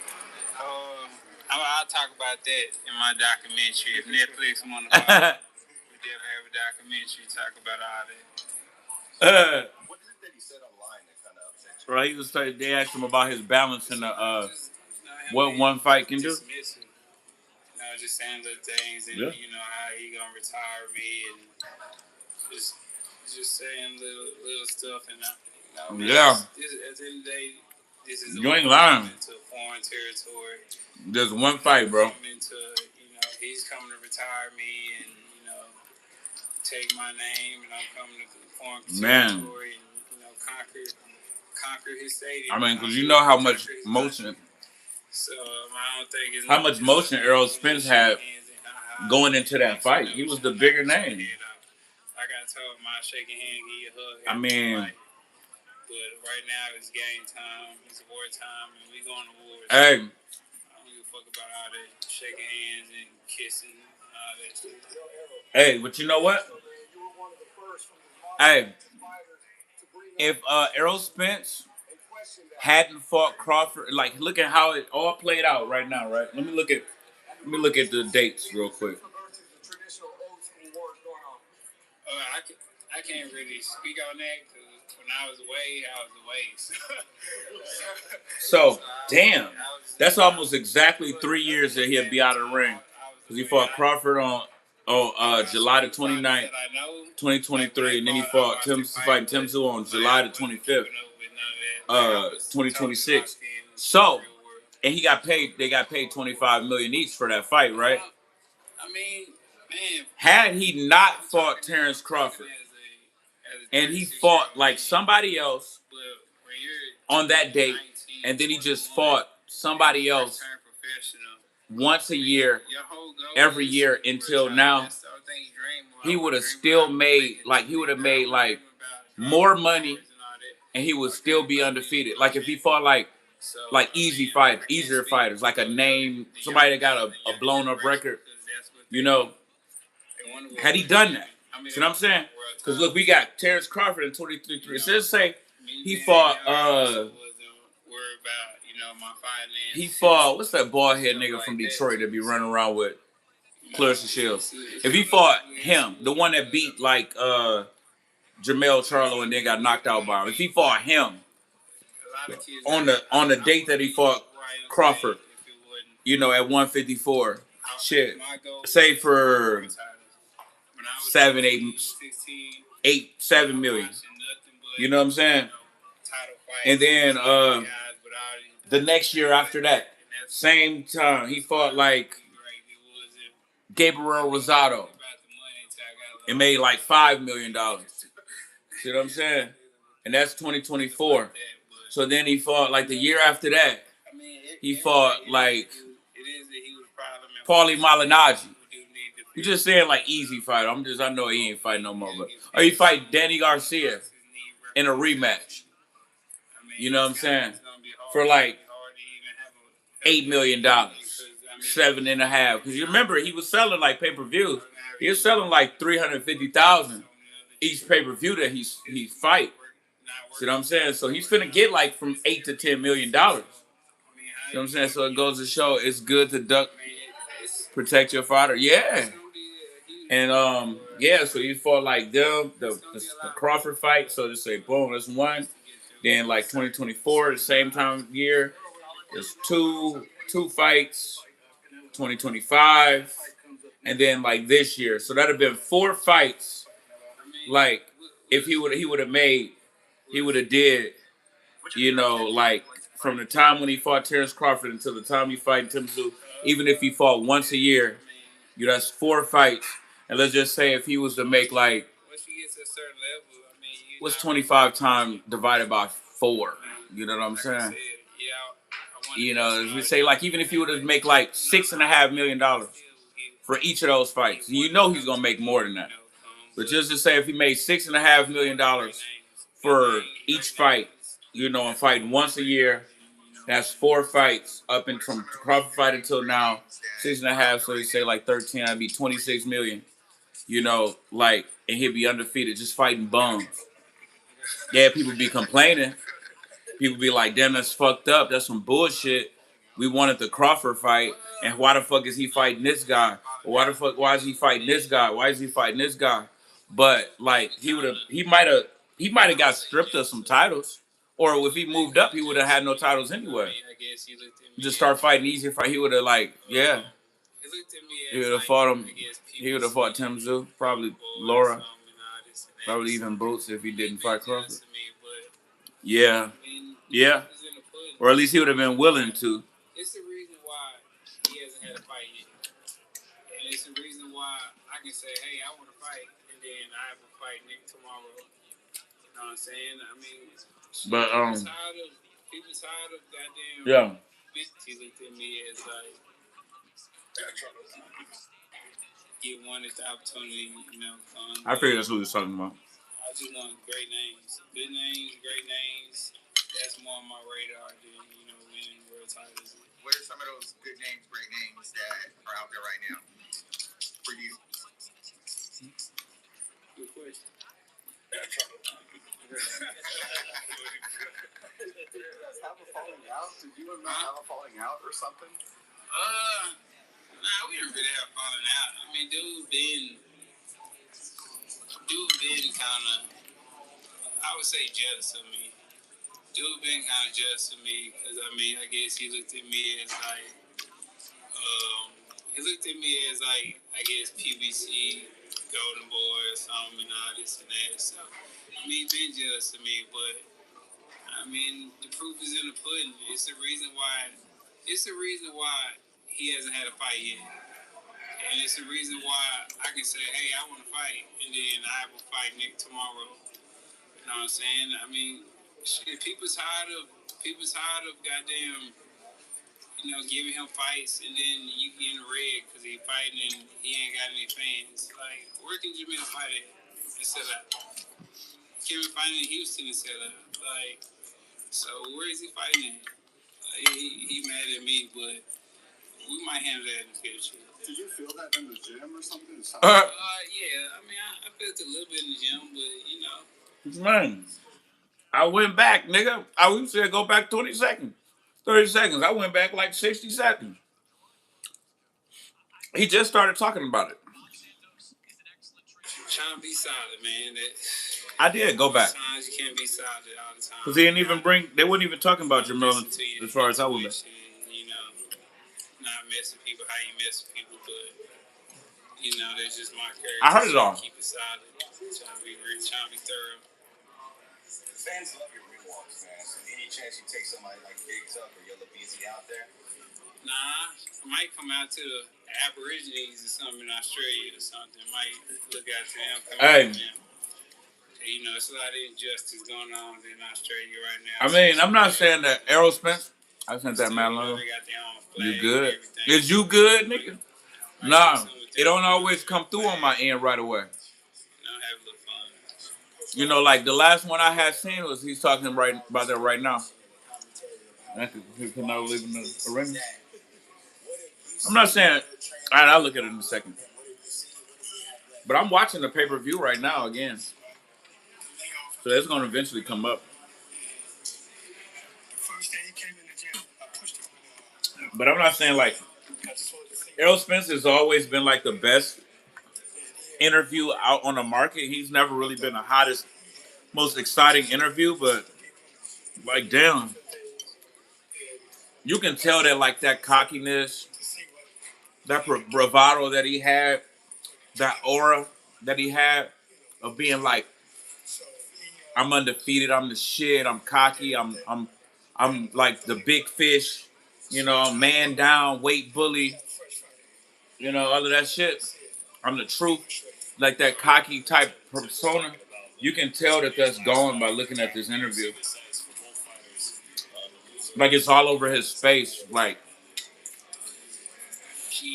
I'll talk about that in my documentary. If Netflix want to buy it, we definitely have a documentary talk about all that. What is it that he said online that kind of upset you? Right, they asked him about his balance in the what one fight can do. Just saying little things, and how he gonna retire me, and just saying little stuff, and at the end of the day, this is you ain't lying. Into foreign territory. There's one fight, bro. He's coming to retire me, and take my name, and I'm coming to foreign territory, and conquer his stadium. I mean, because you know how much motion. So I don't think it's how much motion Errol Spence had going into that fight. He was the bigger name. Like I told him, I shaking hand, give you a hug. I mean, but right now it's game time, it's war time, and we going to war. So hey, I don't give a fuck about all that shaking hands and kissing and all that shit. Hey, but you know what? Hey, if Errol Spence hadn't fought Crawford, like look at how it all played out right now, right? Let me look at the dates real quick. I can't really speak on that because when I was away. So damn, that's almost exactly 3 years that he'll be out of the ring because he fought Crawford on July the 29th, 2023, and then he fought Tim Tszyu on July the 25th. 2026. So, and he got paid. They got paid $25 million each for that fight, right? I mean, man. Had he not fought Terrence Crawford, and he fought like somebody else on that date, and then he just fought somebody else once a year, every year until now, he would have still made like more money. And he would still be undefeated. Like if he fought like easier fighters, like a name, somebody that got a blown up record, had he done that? See what I'm saying? Because look, we got Terrence Crawford in 23. So let's say he fought what's that bald head nigga from Detroit that be running around with Clarissa Shields? If he fought him, the one that beat like Jamel Charlo and then got knocked out by him. If he fought him on the date that he fought Crawford, at 154, shit, say for 7 million. You know what I'm saying? And then the next year after that, same time, he fought like Gabriel Rosado and made like $5 million. See what I'm saying? And that's 2024. So then he fought like the year after that. He fought like Paulie Malignaggi. You just saying like easy fight. I know he ain't fighting no more. Or he fight Danny Garcia in a rematch. You know what I'm saying? For like $8 million, 7.5. Because you remember he was selling like pay-per-views. He was selling like 350,000 each pay-per-view that he fight. See what I'm saying? So he's finna get like from $8 to $10 million. See what I'm saying? So it goes to show it's good to protect your fighter. Yeah. And so he fought like them, the Crawford fight. So just say boom, that's one. Then like 2024, the same time of year, there's two fights. 2025, and then like this year. So that'd have been 4 fights. Like if he would have did, like from the time when he fought Terrence Crawford until the time he fight Tim Tszyu, even if he fought once a year, that's 4 fights. And let's just say if he was to make like, what's 25 times divided by 4? You know what I'm saying? As we say, like even if he would have make like $6.5 million for each of those fights, he's gonna make more than that. But just to say, if he made $6.5 million for each fight, and fighting once a year. That's 4 fights up in from Crawford fight until now, 6.5. So you say like 13, that'd be 26 million. And he'd be undefeated, just fighting bums. Yeah, people be complaining. People be like, damn, that's fucked up. That's some bullshit. We wanted the Crawford fight, and why the fuck is he fighting this guy? Or why is he fighting this guy? Why is he fighting this guy? But like he might have got stripped of some titles. Or if he moved up, he would have had no titles anyway. Just start fighting easier fight. He would have he would have fought him. He would have fought Tim Tszyu, probably Laura, probably even Boots if he didn't fight Crawford. Yeah, yeah. Or at least he would have been willing to. It's the reason why he hasn't had a fight yet. And it's the reason why I can say, hey, I want to fight, and then I have a fight Nick tomorrow. You know what I'm saying? I mean, but people tired of goddamn. Yeah. He looked at me as like, he wanted the opportunity, I figured that's what he was talking about. I just want great names. Good names, great names. That's more on my radar than, winning world titles. What are some of those good names, great names that are out there right now for you? Good question. Have a falling out? Did you and Matt have a falling out or something? Nah, we didn't really have a falling out. I mean, dude been kind of, I would say, jealous of me. Dude been kind of jealous of me because, I guess he looked at me as like, I guess, PBC, Golden Boy or something and all this and that. So, he been jealous of me, but, the proof is in the pudding. It's the reason why he hasn't had a fight yet. And it's the reason why I can say, hey, I want to fight, and then I will fight Nick tomorrow. You know what I'm saying? Shit, people tired of goddamn, giving him fights, and then you getting red because he fighting and he ain't got any fans. Like, where can Jamil fight at and sell out? Kevin fighting in Houston and sell out. Like, so where is he fighting at? He mad at me, but we might handle that in the future. Did you feel that in the gym or something? Yeah. I felt a little bit in the gym, but Man, I went back, nigga. We said go back 20 seconds. 30 seconds. I went back like 60 seconds. He just started talking about it. Trying to be solid, man. I did go back. Sometimes you can't be solid all the time. Because they weren't even talking about Jamil as far as I was. Not messing people how you mess with people, but that's just my character. I heard it all. Keep it solid. Trying to be real, trying to be thorough. Fans love your rewatch, man. So any chance you take somebody like Big Tuck or Yellow Beezy out there? Nah, I might come out to the Aborigines or something in Australia or something. Might look out to them. Come out to them. It's a lot of injustice going on in Australia right now. I'm not saying that Errol Spence. I sent that man low. You good? Is you good, nigga? Nah, it don't always come through on my end right away. Have a little fun. Like the last one I had seen was he's talking about that right now. He's not leaving the arena. I'm not saying. All right, I'll look at it in a second. But I'm watching the pay-per-view right now again. So that's going to eventually come up. But I'm not saying like Errol Spence has always been like the best interview out on the market. He's never really been the hottest, most exciting interview, but like damn, you can tell that like that cockiness, that bravado that he had, that aura that he had of being like, I'm undefeated, I'm the shit, I'm cocky, I'm like the big fish, man down, weight bully, all of that shit. I'm the truth, like that cocky type persona. You can tell that that's gone by looking at this interview. Like it's all over his face, like. I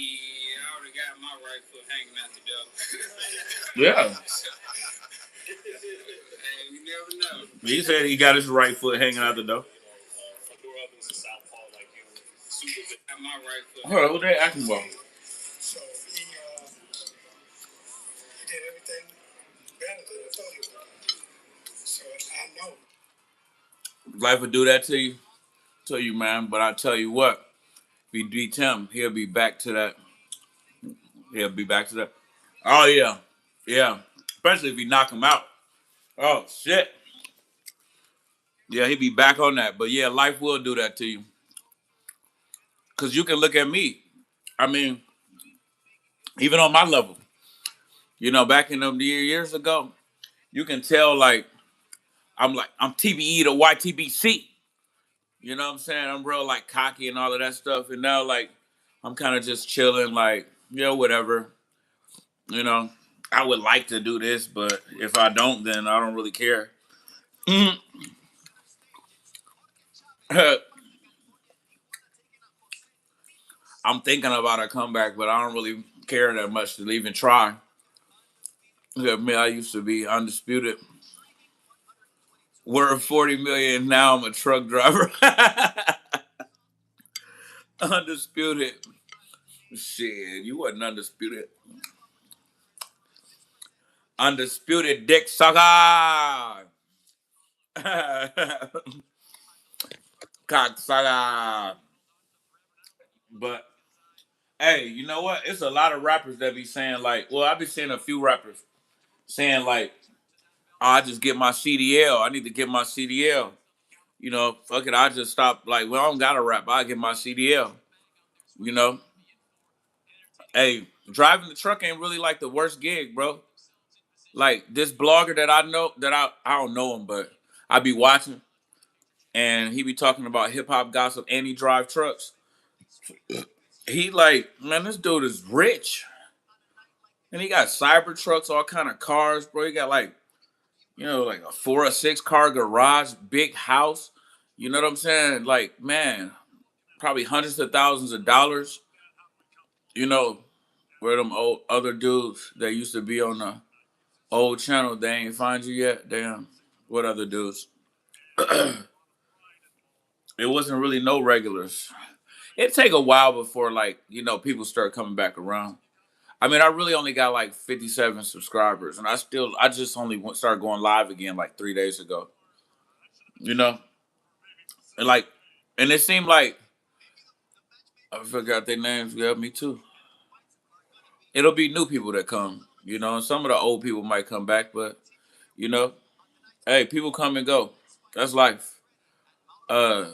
already got my right foot hanging out the door. Yeah. Hey, you never know. He said he got his right foot hanging out the door. Got my right foot. Hold on, who they acting about? So he did everything better than I thought he would. So I know. Life would do that to you, man. But I tell you what, if he beat him, he'll be back to that. He'll be back to that. Oh yeah, yeah. Especially if he knock him out. Oh shit. Yeah, he'd be back on that. But yeah, life will do that to you. Cause you can look at me. I mean, even on my level, back in them years ago, you can tell I'm TBE to YTBC. You know what I'm saying? I'm real like cocky and all of that stuff. And now like I'm kind of just chilling, like, whatever. You know, I would like to do this, but if I don't, then I don't really care. Mhm. I'm thinking about a comeback, but I don't really care that much to even try. Yeah, me, I used to be undisputed. Worth 40 million. Now I'm a truck driver. Undisputed. Shit, you wasn't undisputed. Undisputed dick sucker. Cock sucker. But hey, you know what? It's a lot of rappers that be saying like, well, I've been seeing a few rappers saying like, oh, I just get my CDL. I need to get my CDL. Fuck it. I just stop. Like, well, I don't gotta rap. I get my CDL. You know, hey, driving the truck ain't really like the worst gig, bro. Like this blogger that I know, that I don't know him, but I be watching, and he be talking about hip hop gossip, and he drive trucks. He like, man, this dude is rich, and he got cyber trucks, all kind of cars, bro. He got like, like a 4 or 6 car garage, big house. You know what I'm saying? Like, man, probably hundreds of thousands of dollars. You know, where them old other dudes that used to be on the old channel, they ain't find you yet. Damn, what other dudes? It wasn't really no regulars. It take a while before people start coming back around. I mean, I really only got like 57 subscribers, and I just only started going live again like 3 days ago. You know, and and it seemed like I forgot their names. Yeah, me too. It'll be new people that come. And some of the old people might come back, but you know, hey, people come and go. That's life. Uh,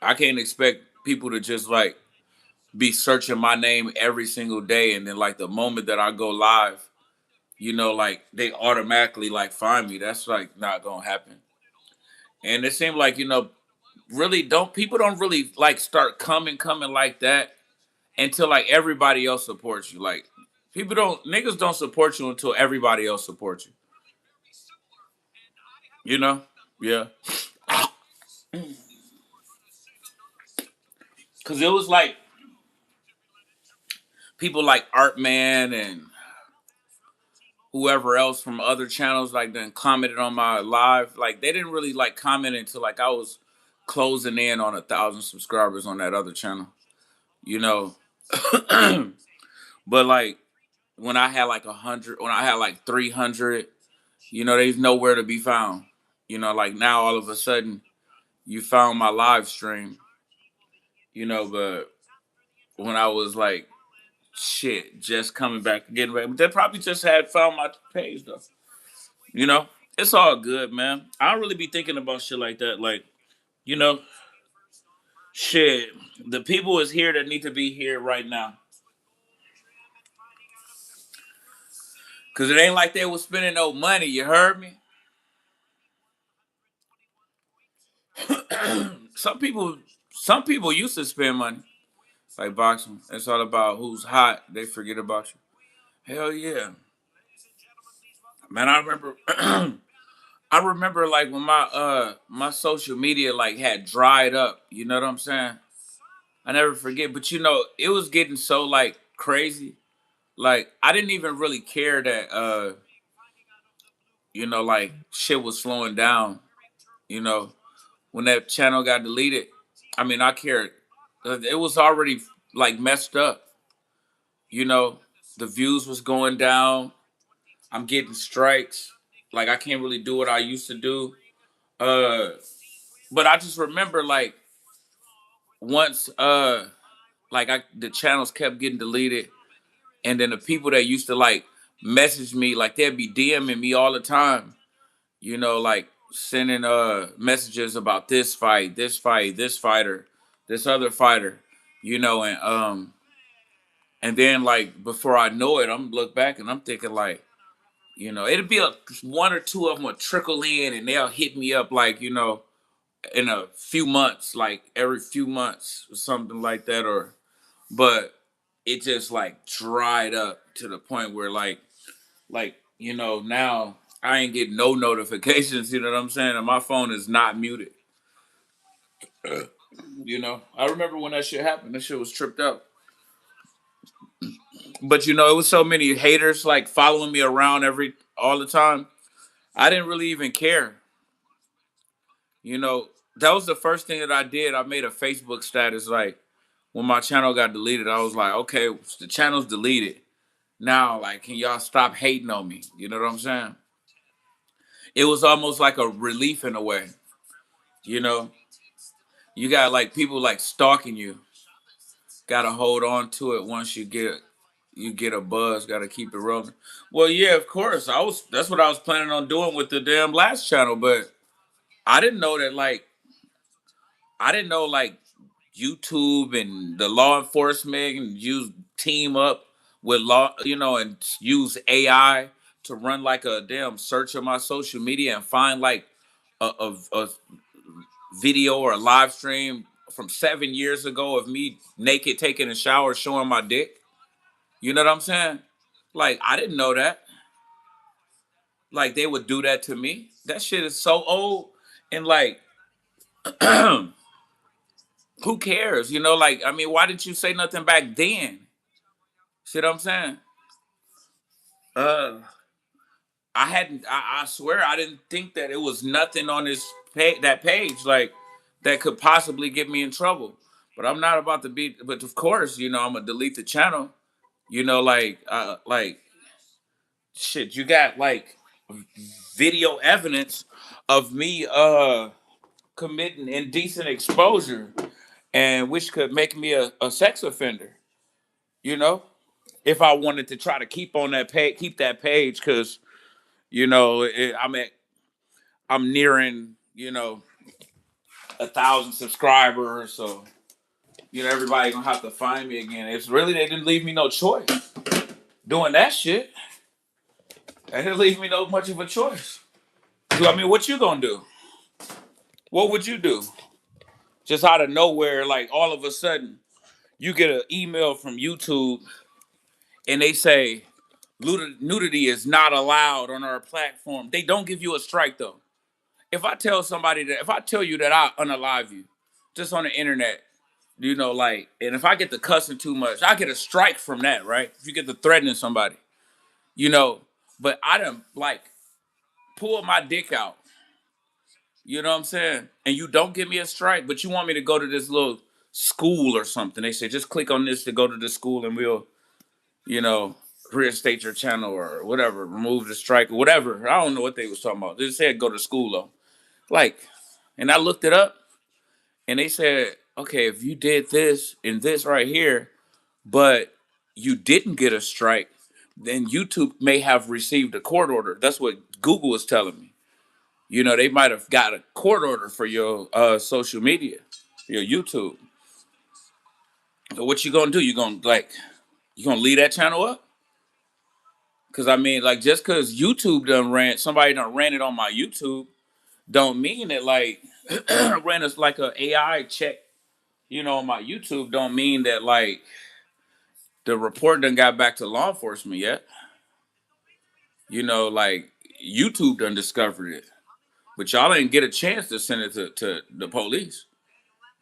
I can't expect people to just like be searching my name every single day, and then like the moment that I go live, like they automatically like find me. That's like not gonna happen. And it seemed like really don't people don't really like start coming like that until like everybody else supports you. Like people don't niggas don't support you until everybody else supports you. You know? Yeah. Cause it was like people like Art Man and whoever else from other channels like then commented on my live. Like they didn't really like comment until like I was closing in on 1,000 subscribers on that other channel. You know. But like when I had like 100, when I had like 300, there's nowhere to be found. Like now all of a sudden you found my live stream. But when I was like shit, just coming back, getting ready, they probably just had found my page though. You know, it's all good, man. I don't really be thinking about shit like that. Like, you know, shit. The people is here that need to be here right now. Cause it ain't like they was spending no money. You heard me? some people, some people used to spend money. Like boxing, it's all about who's hot. They forget about you. Hell yeah, man. I remember. I remember like when my social media like had dried up. You know what I'm saying? I never forget. But it was getting so like crazy. Like I didn't even really care that like shit was slowing down, you know, when that channel got deleted. I mean, I cared. It was already like messed up, you know. The views was going down. I'm getting strikes. Like I can't really do what I used to do. Uh but I just remember like once like the channels kept getting deleted, and then the people that used to like message me, like they'd be DMing me all the time, like sending messages about this fight, this fight, this fighter, this other fighter, and then like before I know it, I'm look back and I'm thinking like, it'll be one or two of them will trickle in and they'll hit me up like, in a few months, like every few months or something like that, but it just like dried up to the point where now I ain't getting no notifications, you know what I'm saying? And my phone is not muted. I remember when that shit happened, that shit was tripped up. But it was so many haters like following me around all the time. I didn't really even care. You know, that was the first thing that I did. I made a Facebook status like when my channel got deleted. I was like, okay, the channel's deleted. Now, like, can y'all stop hating on me? You know what I'm saying? It was almost like a relief in a way. You know, you got like people like stalking you. Got to hold on to it once you get a buzz. Got to keep it rolling. Well, yeah, of course. That's what I was planning on doing with the damn last channel, but I didn't know that like I didn't know like YouTube and the law enforcement and use team up with law, and use AI to run like a damn search of my social media and find like a video or a live stream from 7 years ago of me naked taking a shower showing my dick. You know what I'm saying? Like I didn't know that. Like they would do that to me. That shit is so old. And like who cares? Like I mean, why didn't you say nothing back then? See what I'm saying? Uh I hadn't. I swear, I didn't think that it was nothing on that page like that could possibly get me in trouble. But I'm not about to be. But of course, I'm gonna delete the channel. Like shit. You got like video evidence of me committing indecent exposure, and which could make me a sex offender. You know, if I wanted to try to keep that page, because I'm nearing, 1,000 subscribers, so everybody gonna have to find me again. It's really they didn't leave me no choice doing that shit. They didn't leave me no much of a choice. So, I mean, what you gonna do? What would you do? Just out of nowhere, like all of a sudden, you get an email from YouTube and they say nudity is not allowed on our platform. They don't give you a strike though. If I tell you that I unalive you just on the internet, like, and if I get to cussing too much, I get a strike from that, right? If you get to threatening somebody, you know, but I done like pull my dick out, you know what I'm saying? And you don't give me a strike, but you want me to go to this little school or something. They say, just click on this to go to this school and we'll, you know, reinstate your channel or whatever, remove the strike or whatever. I don't know what they was talking about. They said go to school though. Like, and I looked it up and they said, okay, if you did this and this right here, but you didn't get a strike, then YouTube may have received a court order. That's what Google was telling me. They might have got a court order for your social media, your YouTube. So what you gonna do? You gonna leave that channel up? Cause I mean, like just cause somebody done ran it on my YouTube, don't mean that like ran us like a AI check, on my YouTube, don't mean that like the report done got back to law enforcement yet. Like YouTube done discovered it. But y'all didn't get a chance to send it to the police.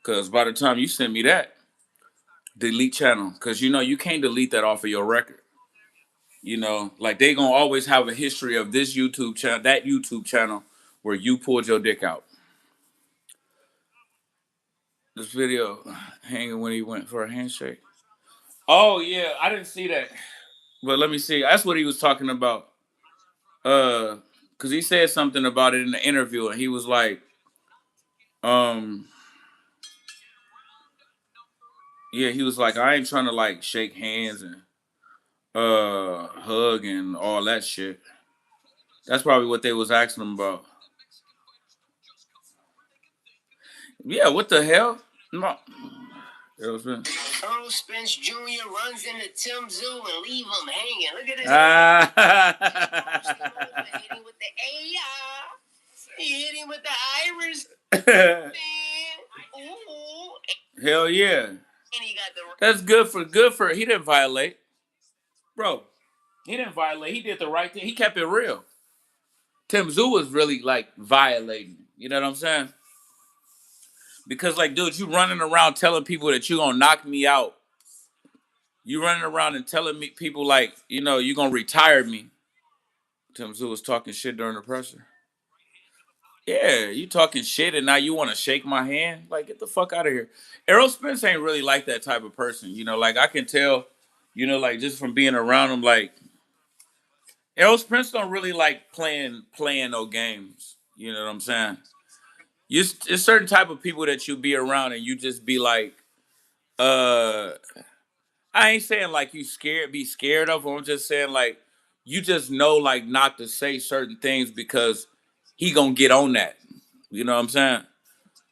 Cause by the time you send me that, delete channel. Cause you can't delete that off of your record. You know, like they gonna always have a history of this YouTube channel, that YouTube channel, where you pulled your dick out. This video hanging when he went for a handshake. Oh yeah, I didn't see that, but let me see. That's what he was talking about. Cause he said something about it in the interview, and he was like, um, yeah, he was like, I ain't trying to like shake hands and hug and all that shit. That's probably what they was asking him about. Yeah, what the hell? No. It was been. Earl Spence Jr. runs into Tim Zoo and leave him hanging. Look at this. Hit him with the AR. He hit him with the Irish. Man. Ooh. Hell yeah. And he got the. That's good for. He didn't violate, bro. He didn't violate. He did the right thing. He kept it real. Tim Zoo was really like violating. You know what I'm saying? Because like, dude, you running around telling people that you gonna knock me out. You running around and telling me people like, you know, you gonna retire me. Tim Zoo was talking shit during the presser. Yeah, you talking shit and now you want to shake my hand? Like, get the fuck out of here. Errol Spence ain't really like that type of person. You know, like I can tell, you know, like just from being around him, like Errol Spence don't really like playing no games. You know what I'm saying? It's certain type of people that you be around and you just be like, uh, I ain't saying like you be scared of him. I'm just saying like you just know like not to say certain things because he gonna get on that. You know what I'm saying?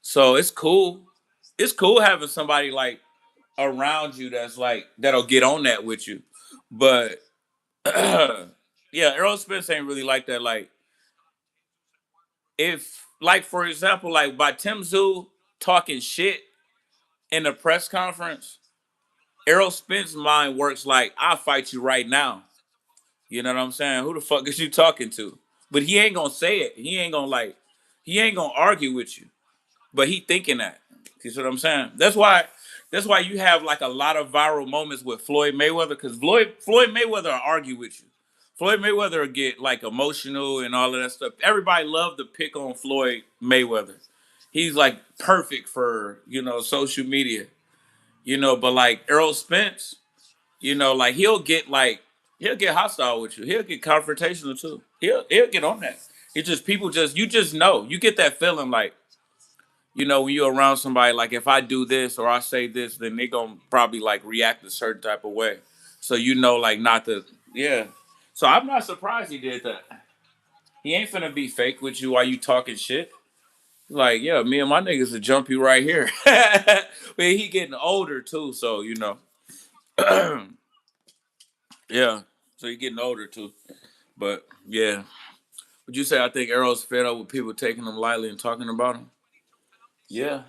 So it's cool. It's cool having somebody like around you that's like that'll get on that with you. But yeah, Errol Spence ain't really like that. Like if like for example, like by Tim Zoo talking shit in the press conference, Errol Spence's mind works like I'll fight you right now. You know what I'm saying? Who the fuck is you talking to? But he ain't gonna say it. He ain't gonna argue with you. But he thinking that. You see what I'm saying? That's why you have like a lot of viral moments with Floyd Mayweather, because Floyd Mayweather will argue with you. Floyd Mayweather will get like emotional and all of that stuff. Everybody love to pick on Floyd Mayweather. He's like perfect for, you know, social media. You know, but like Errol Spence, you know, like he'll get hostile with you. He'll get confrontational too. He'll get on that. It's just people just you just know. You get that feeling like, you know, when you're around somebody, like if I do this or I say this, then they gonna probably like react a certain type of way. So you know, like not to, yeah. So I'm not surprised he did that. He ain't finna be fake with you while you talking shit. Like, yeah, me and my niggas will jump you right here. But he getting older too, so you know. Yeah. So he getting older too. But yeah. Would you say I think Errol's fed up with people taking him lightly and talking about him? Yeah.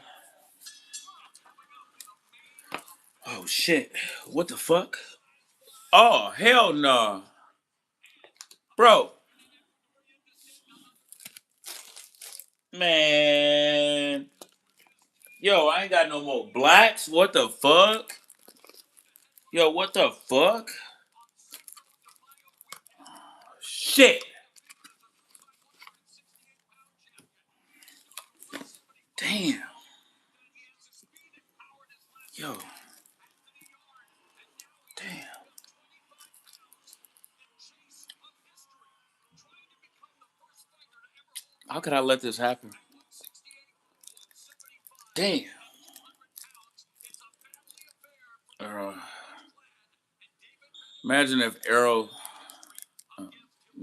Oh shit. What the fuck? Oh, hell no. Nah. Bro. Man. Yo, I ain't got no more blacks. What the fuck? Yo, what the fuck? Shit. Damn. Yo. Damn. How could I let this happen? Damn. Uh, Imagine if Arrow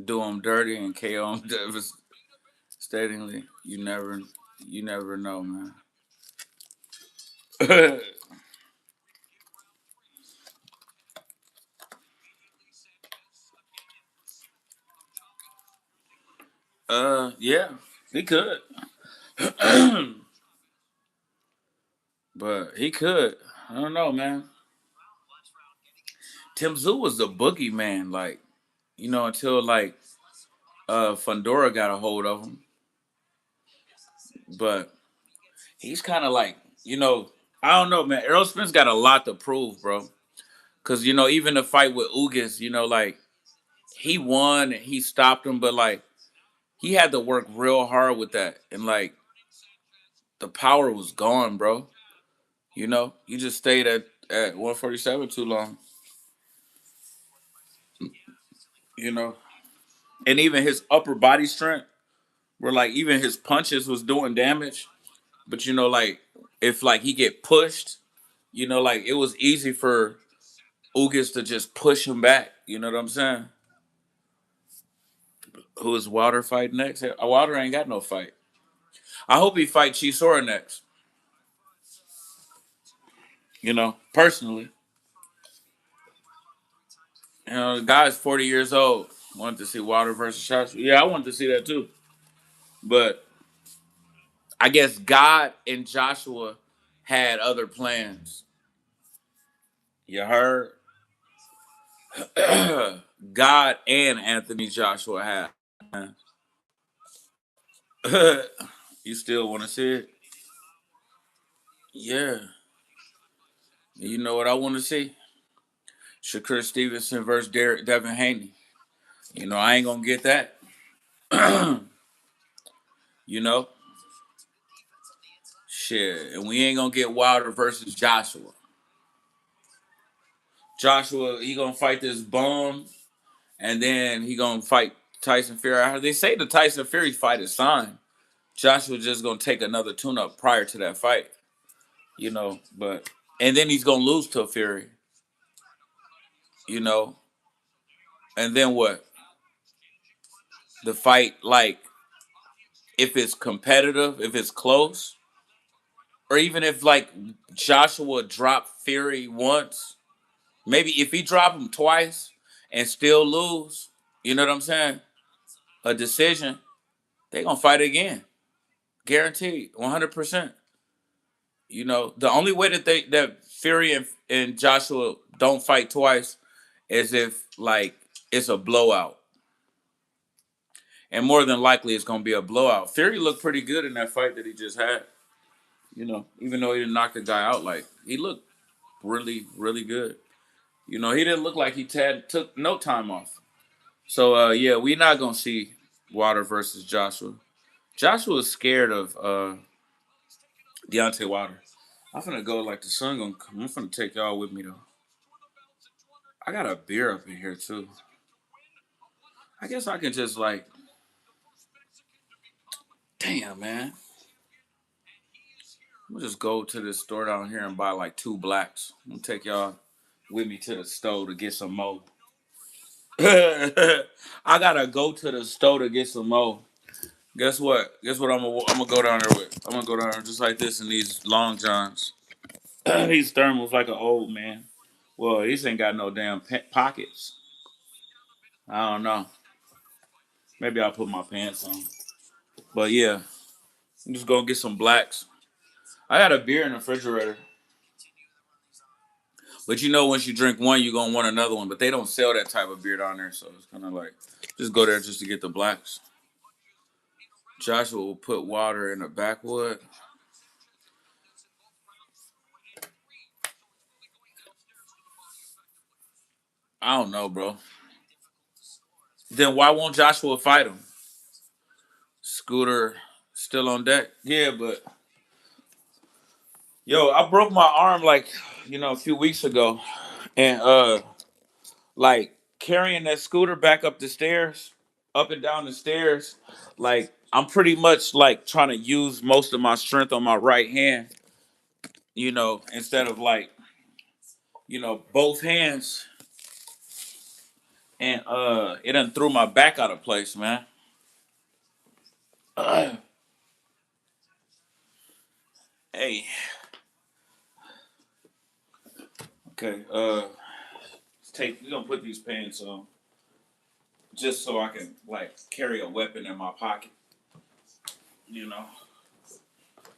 do him dirty and KO him devastatingly. You never know, man. Yeah, he could, but he could. I don't know, man. Tim Zoo was the boogeyman, like you know, until like Fundora got a hold of him. But he's kind of like, you know, I don't know, man. Errol Spence got a lot to prove, bro. Cause you know, even the fight with Ugas, you know, like he won and he stopped him, but like he had to work real hard with that, and like the power was gone, bro. You know, you just stayed at 147 too long. You know, and even his upper body strength, where like even his punches was doing damage. But you know, like if like he get pushed, you know, like it was easy for Ugas to just push him back. You know what I'm saying? Who is Wilder fight next? Wilder ain't got no fight. I hope he fight Chisora next. You know, personally, you know, the guy's 40 years old. Wanted to see Wilder versus Joshua. Yeah, I wanted to see that too. But I guess God and Joshua had other plans. You heard? God and Anthony Joshua had plans. You still want to see it? Yeah. You know what I want to see? Shakur Stevenson versus Devin Haney. You know, I ain't going to get that. You know? Shit. And we ain't going to get Wilder versus Joshua. Joshua, he going to fight this bum, and then he going to fight Tyson Fury. They say the Tyson Fury fight is signed. Joshua just going to take another tune-up prior to that fight. You know, but... And then he's going to lose to Fury. You know? And then what? The fight, like, if it's competitive, if it's close, or even if like Joshua dropped Fury once, maybe if he dropped him twice and still lose, you know what I'm saying? A decision, they gonna fight again, guaranteed, 100%. You know, the only way that Fury and Joshua don't fight twice is if like it's a blowout, and more than likely it's gonna be a blowout. Fury looked pretty good in that fight that he just had. You know, even though he didn't knock the guy out, like he looked really, really good. You know, he didn't look like he took no time off. So yeah, we're not gonna see Wilder versus Joshua. Joshua's scared of Deontay Wilder. I'm finna go like the sun gonna come. I'm finna take y'all with me though. I got a beer up in here too. I guess I can just like, damn man. I'm gonna just go to this store down here and buy like 2 blacks. I'm gonna take y'all with me to the store to get some more. I gotta go to the store to get some more. Guess what? Guess what I'm gonna go down there with? I'm gonna go down there just like this in these long johns. These thermals like an old man. Well, these ain't got no damn pockets. I don't know. Maybe I'll put my pants on. But yeah, I'm just gonna get some blacks. I got a beer in the refrigerator. But you know, once you drink one, you're gonna want another one. But they don't sell that type of beer down there, so it's kind of like just go there just to get the blacks. Joshua will put water in the backwood. I don't know, bro. Then why won't Joshua fight him? Scooter still on deck. Yeah, but yo, I broke my arm like, a few weeks ago. And like carrying that scooter back up the stairs, up and down the stairs, like I'm pretty much like trying to use most of my strength on my right hand, instead of like, both hands. And it done threw my back out of place, man. Hey, okay, we're gonna put these pants on just so I can like carry a weapon in my pocket, you know,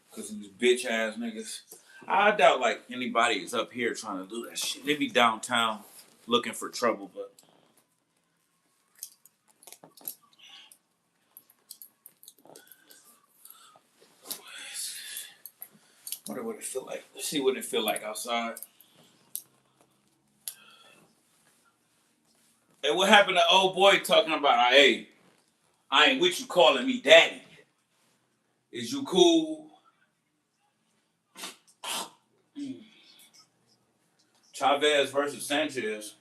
because these bitch ass niggas. I doubt like anybody is up here trying to do that shit. They be downtown looking for trouble, but wonder what it feel like. Let's see what it feel like outside. And what happened to old boy talking about, hey, I ain't with you calling me daddy. Is you cool? Chavez versus Sanchez.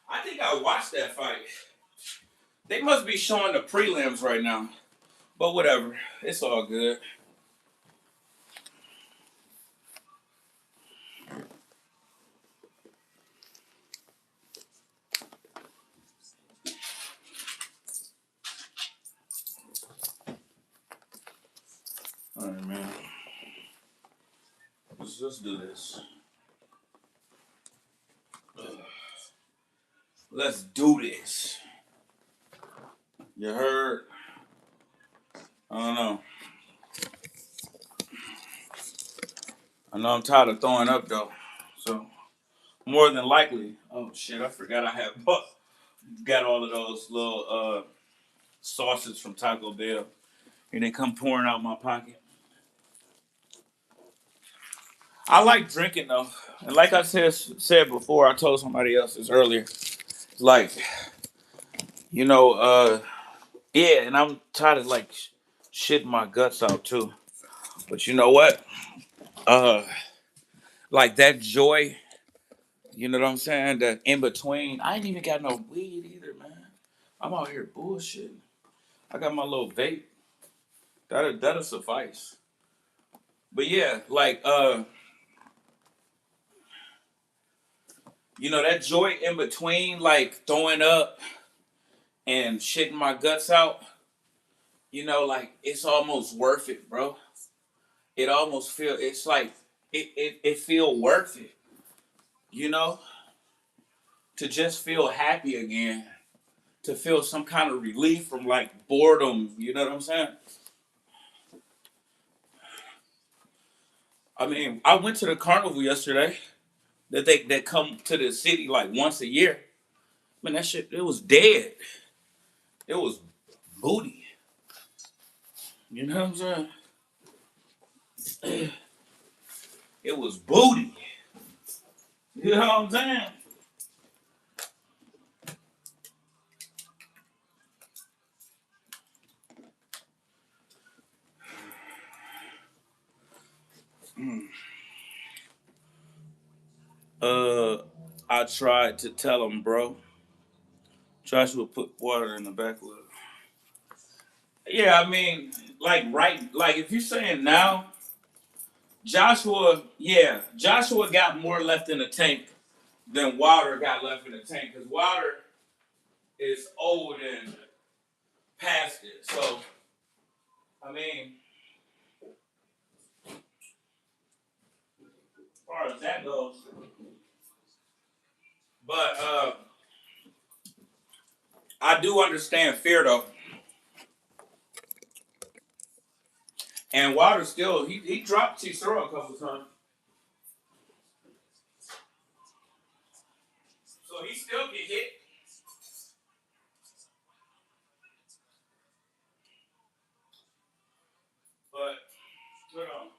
I think I watched that fight. They must be showing the prelims right now. But whatever. It's all good. All right, man. Let's do this. Let's do this. You heard? I don't know. I know I'm tired of throwing up though. So more than likely. Oh shit! I forgot I have got all of those little sauces from Taco Bell, and they come pouring out my pocket. I like drinking though, and like I said before, I told somebody else this earlier. Like you know, yeah, and I'm tired of like shitting my guts out too. But you know what? Uh, like that joy. You know what I'm saying? That in between. I ain't even got no weed either, man. I'm out here bullshitting. I got my little vape. That'll suffice. But yeah, like you know that joy in between, like throwing up and shitting my guts out. You know, like it's almost worth it, bro. It almost feel it's like it feel worth it. You know, to just feel happy again, to feel some kind of relief from like boredom. You know what I'm saying? I mean, I went to the carnival yesterday. That come to the city like once a year. Man, that shit it was dead. It was booty. You know what I'm saying? It was booty. You know what I'm saying? Uh, I tried to tell him, bro. Joshua put water in the back of it. Yeah, I mean, like right, like if you're saying now, Joshua, yeah, Joshua got more left in the tank than Wilder got left in the tank because Wilder is old and past it. So, I mean, as far as that goes, but I do understand fear though, and Wilder still he dropped Chisora a couple times, so he still get hit. But you know,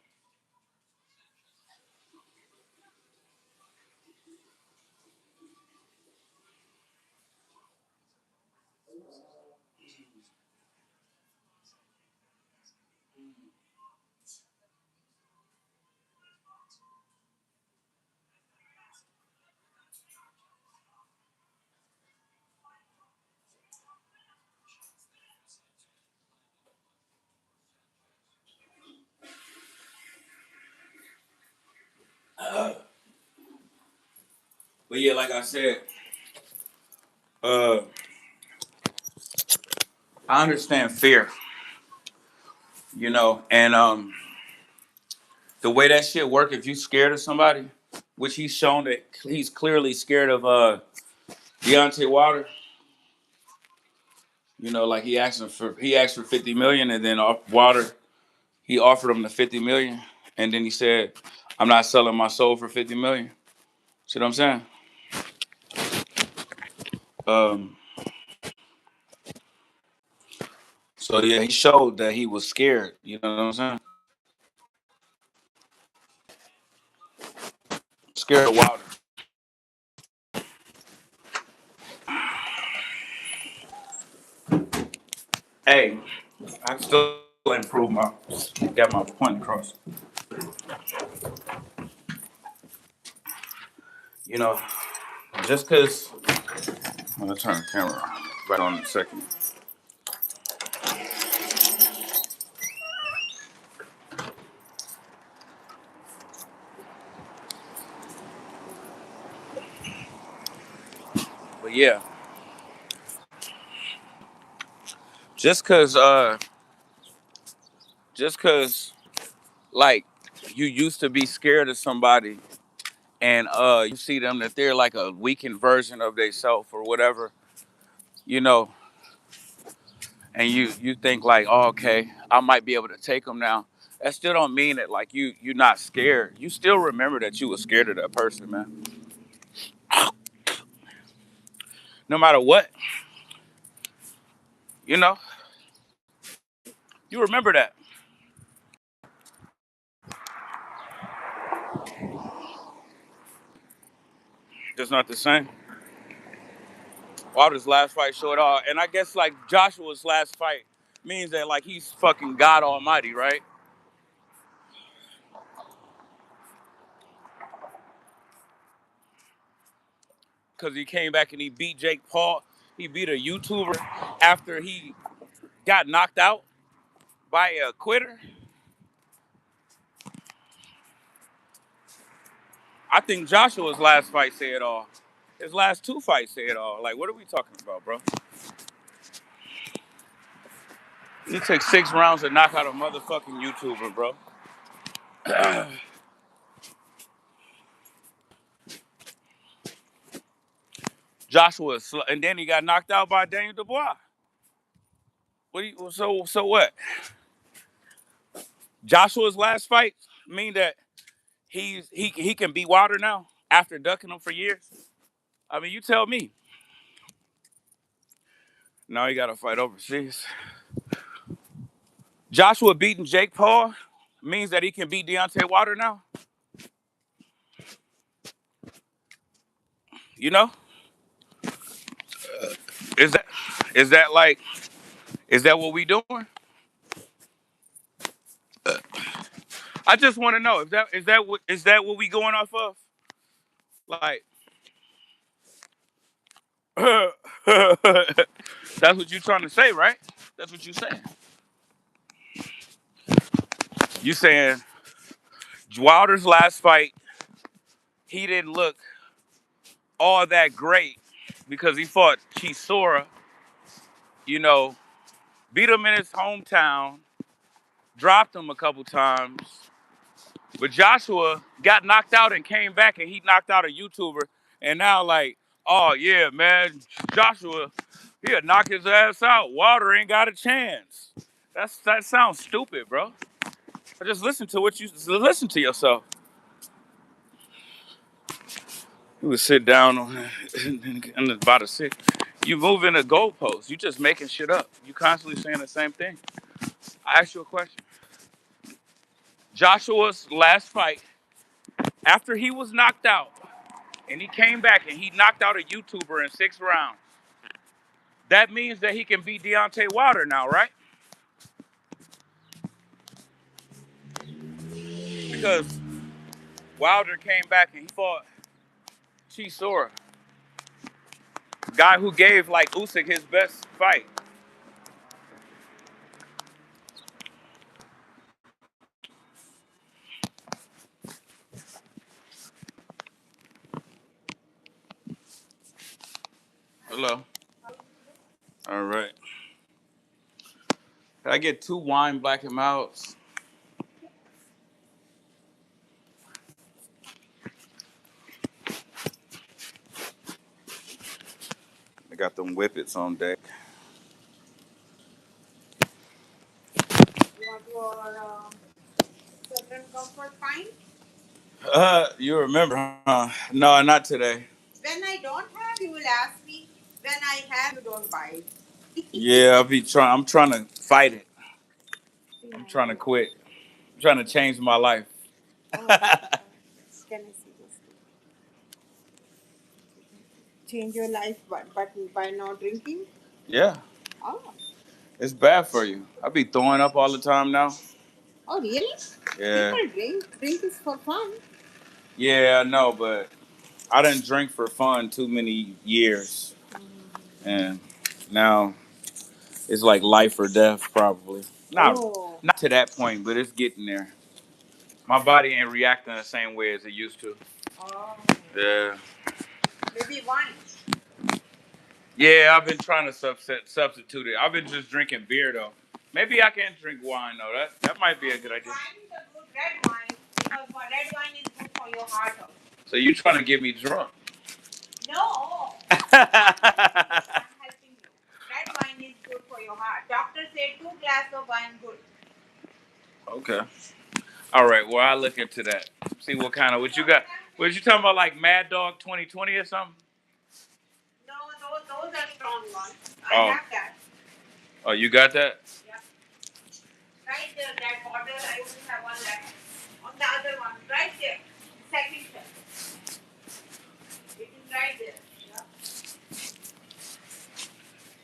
but yeah, like I said, uh, I understand fear, you know, and the way that shit work, if you scared of somebody, which he's shown that he's clearly scared of Deontay Wilder. You know, like he asked for 50 million, and then Wilder he offered him the 50 million, and then he said, "I'm not selling my soul for 50 million." See what I'm saying? Um, so yeah, he showed that he was scared. You know what I'm saying? scared of Wilder. Hey, I still improve get my point across. You know, just because I'm gonna turn the camera back on in a second. But yeah, just cause just cause like you used to be scared of somebody and you see them that they're like a weakened version of themselves or whatever, you know, and you think like, oh, okay, I might be able to take them now. That still don't mean that like you're not scared. You still remember that you were scared of that person, man. No matter what, you know, you remember that. Just not the same. Wilder's last fight showed all, and I guess like Joshua's last fight means that like he's fucking God Almighty, right? Because he came back and he beat Jake Paul. He beat a YouTuber after he got knocked out by a quitter. I think Joshua's last fight said it all. His last two fights said it all. Like, what are we talking about, bro? He took 6 rounds to knock out a motherfucking YouTuber, bro. And then he got knocked out by Daniel Dubois. So what? Joshua's last fight mean that he can beat Wilder now after ducking him for years. I mean, you tell me. Now he got to fight overseas. Joshua beating Jake Paul means that he can beat Deontay Wilder now. You know, is that is that like is that what we doing? I just want to know is that what we going off of? Like, that's what you trying to say, right? That's what you saying. You saying Wilder's last fight, he didn't look all that great because he fought Chisora, you know, beat him in his hometown, dropped him a couple times. But Joshua got knocked out and came back and he knocked out a YouTuber. And now, like, oh, yeah, man, Joshua, he'll knock his ass out. Wilder ain't got a chance. That sounds stupid, bro. Just listen to yourself. You would sit down on the bottom six. You move in a goalpost. You just making shit up. You constantly saying the same thing. I ask you a question. Joshua's last fight, after he was knocked out, and he came back and he knocked out a YouTuber in 6 rounds. That means that he can beat Deontay Wilder now, right? Because Wilder came back and he fought Chisora, guy who gave like Usyk his best fight. Hello. All right. Can I get 2 wine black and mouths? I got them whippets on deck. You want your Southern Comfort Pine? You remember, huh? No, not today. When I don't have, you will ask me. When I have, you don't buy it. Yeah, I'm trying to fight it. I'm trying to quit. I'm trying to change my life. Oh, can I see this? change your life, but by not drinking. Yeah, Oh, it's bad for you. I be throwing up all the time now. oh, really? Yeah, People drink. Drink is for fun. yeah, I know, but I didn't drink for fun too many years, and now it's like life or death, probably. Oh, Not to that point, but it's getting there. My body ain't reacting the same way as it used to. oh, Yeah. maybe wine. Yeah, I've been trying to substitute it. I've been just drinking beer though. Maybe I can drink wine though. That might be a good idea. Wine is a good red wine because red wine is good for your heart also. So you trying to get me drunk? No, I'm helping you. Red wine is good for your heart. Doctor said 2 glasses of wine good. Okay. All right. Well, I'll look into that. See what kind of what you got. What you talking about? Like Mad Dog 2020 or something? No, those are strong ones. I Oh. have that. Oh, you got that? Yeah. Right there, that bottle. I only have one left. On the other one, right there. Second shelf. It is right there. Yeah.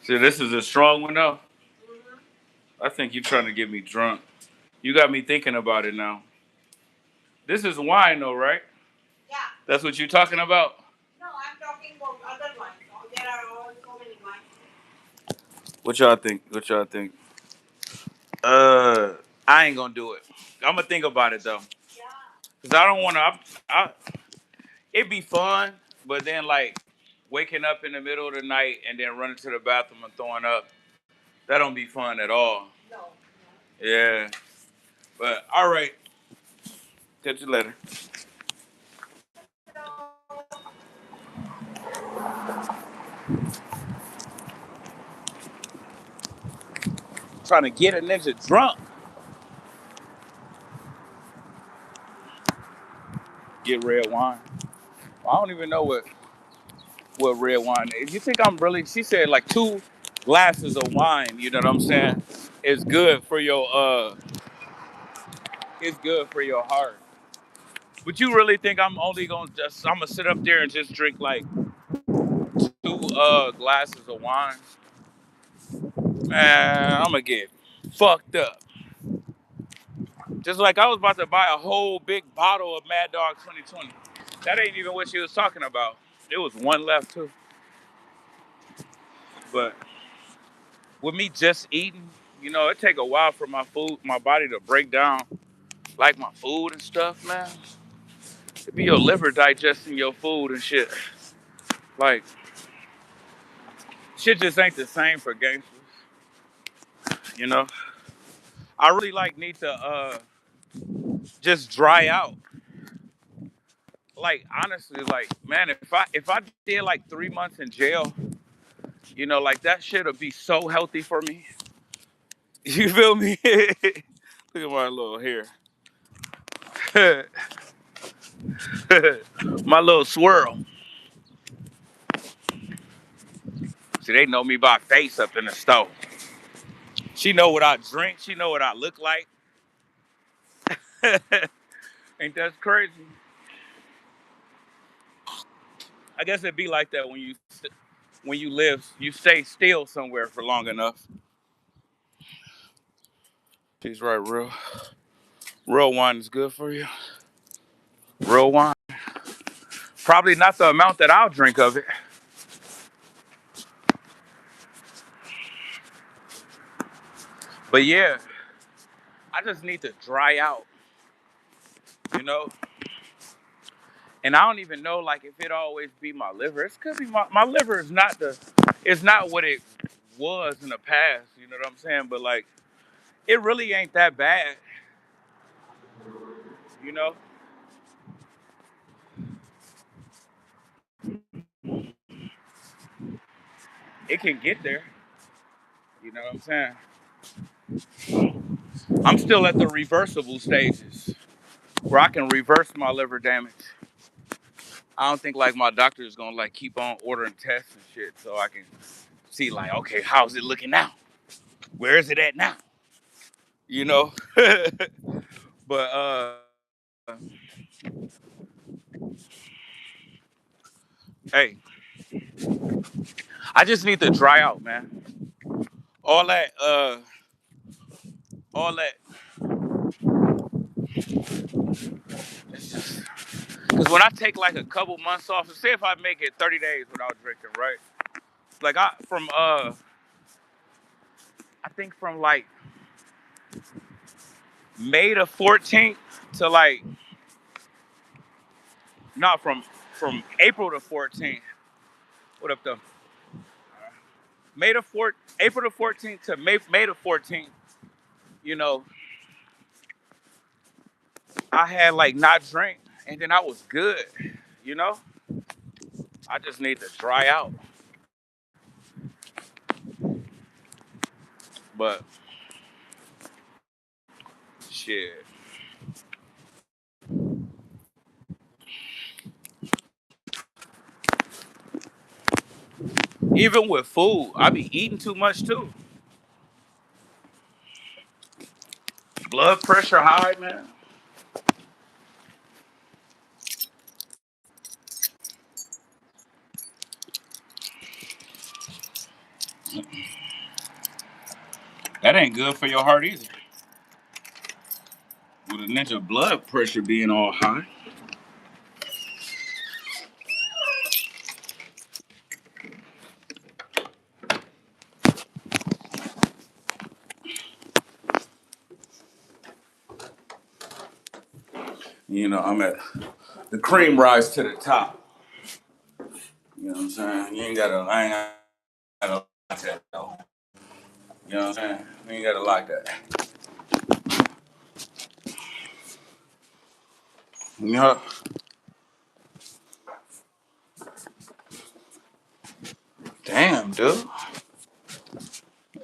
See, this is a strong one though. Mm-hmm. I think you trying to get me drunk. You got me thinking about it now. This is wine though, right? Yeah. That's what you talking about? No, I'm talking about other wines. Oh, there are all so many wines. What y'all think? What y'all think? I ain't gonna do it. I'm gonna think about it though, Yeah. cause I don't wanna. It'd be fun, but then like waking up in the middle of the night and then running to the bathroom and throwing up, that don't be fun at all. No. No. Yeah, but all right. Catch you later. Trying to get a ninja drunk. Get red wine. I don't even know what red wine is. You think I'm really? She said like 2 glasses of wine. You know what I'm saying? It's good for your It's good for your heart. But you really think I'm gonna sit up there and just drink like 2 glasses of wine? Man, I'm gonna get fucked up. Just like I was about to buy a whole big bottle of Mad Dog 2020. That ain't even what she was talking about. There was one left too. But with me just eating, it take a while for my body to break down like my food and stuff, man. It be your liver digesting your food and shit. Like, shit just ain't the same for gangsters, you know? I really like need to just dry out. Like honestly, like man, if I did like 3 months in jail, like that shit'll be so healthy for me. You feel me? Look at my little hair. My little swirl. See, they know me by face up in the store. She know what I drink. She know what I look like. Ain't that crazy? I guess it'd be like that when you live, you stay still somewhere for long enough. She's right, real wine is good for you. Real wine. Probably not the amount that I'll drink of it. But yeah, I just need to dry out, you know? And I don't even know like if it always be my liver. It could be my liver is it's not what it was in the past, you know what I'm saying? But like it really ain't that bad, you know? It can get there, you know what I'm saying? I'm still at the reversible stages where I can reverse my liver damage. I don't think like my doctor is gonna like keep on ordering tests and shit so I can see like, okay, how's it looking now? Where is it at now? You know? But hey, I just need to dry out, man. All that, all that. It's just because when I take like a couple months off, so say if I make it 30 days without drinking, right? Like I think from like May the 14th to like not from April the 14th. What up though? May the 4th, April the 14th to May the 14th. You know, I had like not drink, and then I was good. You know, I just need to dry out. But shit, even with food, I be eating too much too. Blood pressure high, man. That ain't good for your heart either. With a ninja blood pressure being all high. You know, I'm at the cream rise to the top. You know what I'm saying? I ain't gotta like that though. You know what I'm saying? You ain't gotta like that. You know, damn, dude.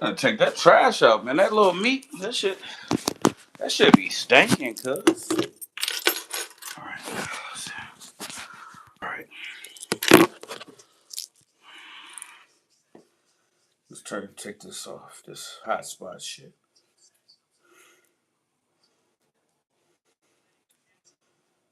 Gotta take that trash out, man. That little meat, that shit be stinking, cuz. All right, all right. Let's try to take this off. This hot spot shit.